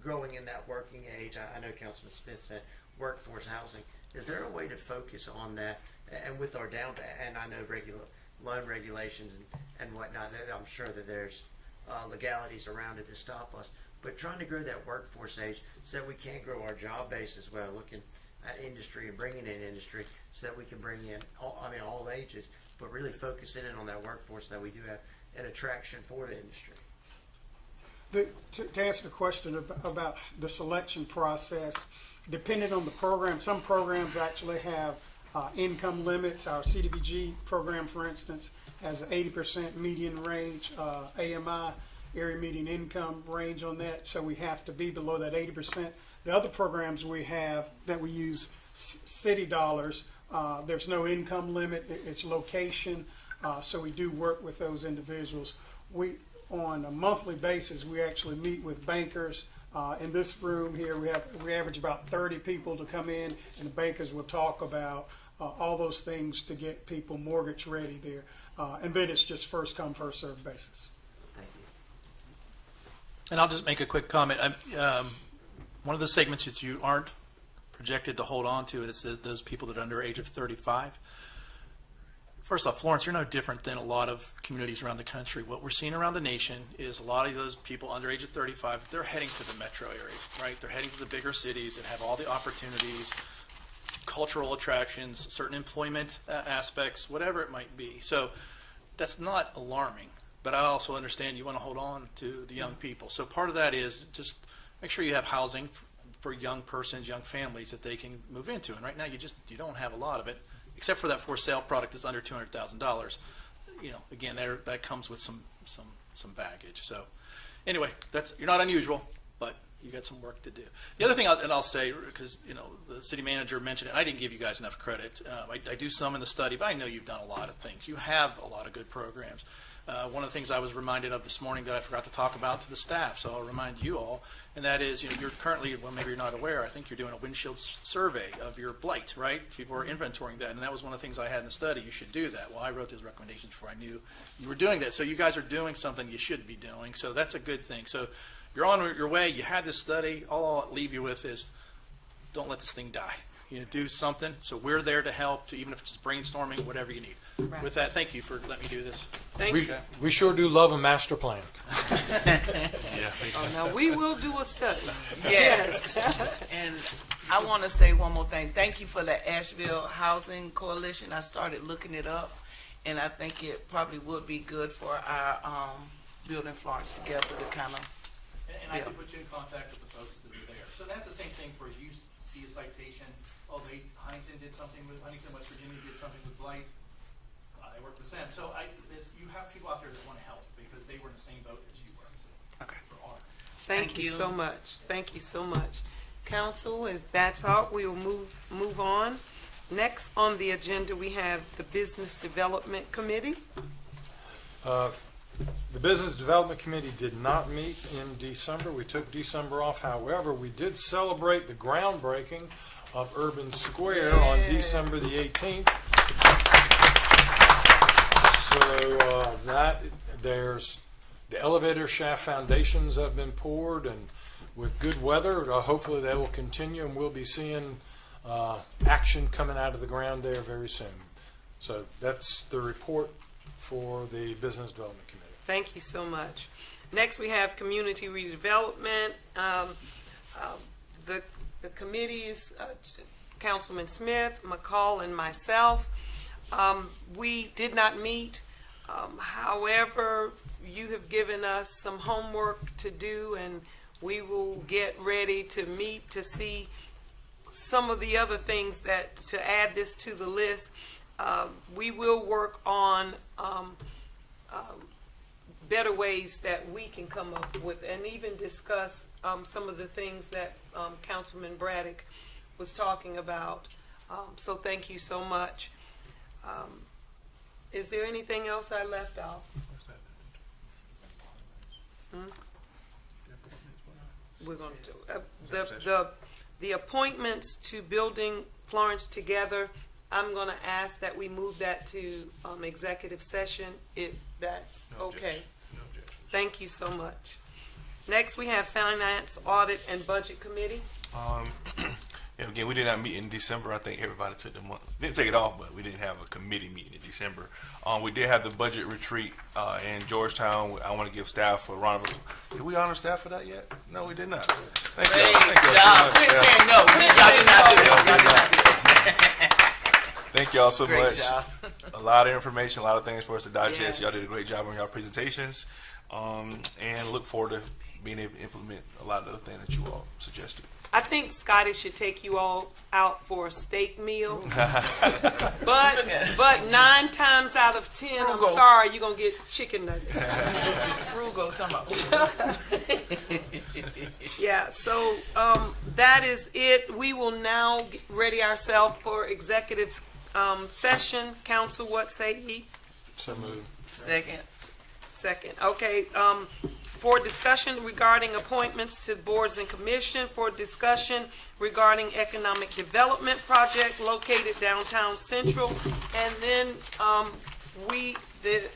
growing in that working age. I know Councilman Smith said workforce housing. Is there a way to focus on that? And with our down, and I know loan regulations and whatnot, I'm sure that there's legalities around it to stop us. But trying to grow that workforce age so that we can grow our job base as well, looking at industry and bringing in industry so that we can bring in all ages, but really focusing in on that workforce that we do have an attraction for the industry. To answer the question about the selection process, depending on the program, some programs actually have income limits. Our CDBG program, for instance, has an 80% median range, AMI, area median income range on that, so we have to be below that 80%. The other programs we have that we use city dollars, there's no income limit, it's location, so we do work with those individuals. On a monthly basis, we actually meet with bankers. In this room here, we average about 30 people to come in, and the bankers will talk about all those things to get people mortgage ready there. And then it's just first come, first served basis. Thank And I'll just make a quick comment. One of the segments that you aren't projected to hold on to is those people that are under age of 35. First off, Florence, you're no different than a lot of communities around the country. What we're seeing around the nation is a lot of those people under age of 35, they're heading to the metro areas, right? They're heading to the bigger cities that have all the opportunities, cultural attractions, certain employment aspects, whatever it might be. So that's not alarming, but I also understand you want to hold on to the young people. So part of that is just make sure you have housing for young persons, young families that they can move into. And right now you don't have a lot of it, except for that for sale product that's under $200,000. Again, that comes with some baggage. So anyway, you're not unusual, but you got some work to do. The other thing I'll say, because the city manager mentioned it, I didn't give you guys enough credit. I do some in the study, but I know you've done a lot of things. You have a lot of good programs. One of the things I was reminded of this morning that I forgot to talk about to the staff, so I'll remind you all, and that is, you're currently, well, maybe you're not aware, I think you're doing a windshield survey of your blight, right? People are inventorying that, and that was one of the things I had in the study. You should do that. Well, I wrote those recommendations before I knew you were doing that. So you guys are doing something you should be doing, so that's a good thing. So you're on your way. You had this study. All I'll leave you with is don't let this thing die. Do something. So we're there to help, even if it's brainstorming, whatever you need. Right. With that, thank you for letting me do this. Thank you. We sure do love a master plan. Now, we will do a study. Yes. And I want to say one more thing. Thank you for the Asheville Housing Coalition. I started looking it up, and I think it probably would be good for our Building Florence Together to kind of. And I can put you in contact with the folks that are there. So that's the same thing for you see a citation. Oh, Huntington did something with Huntington, West Virginia did something with blight. I work with them. So you have people out there that want to help because they were in the same boat as you were. Okay. Thank you so much. Thank you so much. Council, if that's all, we will move on. Next on the agenda, we have the Business Development Committee. The Business Development Committee did not meet in December. We took December off. However, we did celebrate the groundbreaking of Urban Square on December the 18th. So there's the elevator shaft foundations have been poured, and with good weather, hopefully they will continue, and we'll be seeing action coming out of the ground there very soon. So that's the report for the Business Development Committee. Thank you so much. Next, we have Community Redevelopment. The committee is Councilman Smith, McCall, and myself. We did not meet. However, you have given us some homework to do, and we will get ready to meet to see some of the other things to add this to the list. We will work on better ways that we can come up with and even discuss some of the things that Councilman Braddock was talking about. So thank you so much. Is there anything else I left off? We're going to the appointments to Building Florence Together. I'm going to ask that we move that to executive session, if that's okay. Thank you so much. Next, we have Finance, Audit, and Budget Committee. And again, we did not meet in December. I think everybody took the month. Didn't take it off, but we didn't have a committee meeting in December. We did have the budget retreat in Georgetown. I want to give staff a round of applause. Did we honor staff for that yet? No, we did not. Thank you. Thank y'all so much. A lot of information, a lot of things for us to digest. Yes. Y'all did a great job on y'all presentations. And look forward to being able to implement a lot of the things that you all suggested. I think Scotty should take you all out for a steak meal. but 9 times out of 10, Frugal. I'm sorry, you're going to get chicken nuggets. Frugal, talking about. Yeah, so that is it. We will now ready ourselves for executive session. Council, what say ye? So moved. Second. Okay. For discussion regarding appointments to boards and commission, for discussion regarding economic development project located downtown Central, and then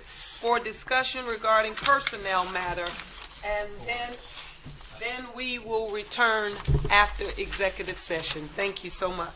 for discussion regarding personnel matter, and then Then we will return after executive session. Thank you so much.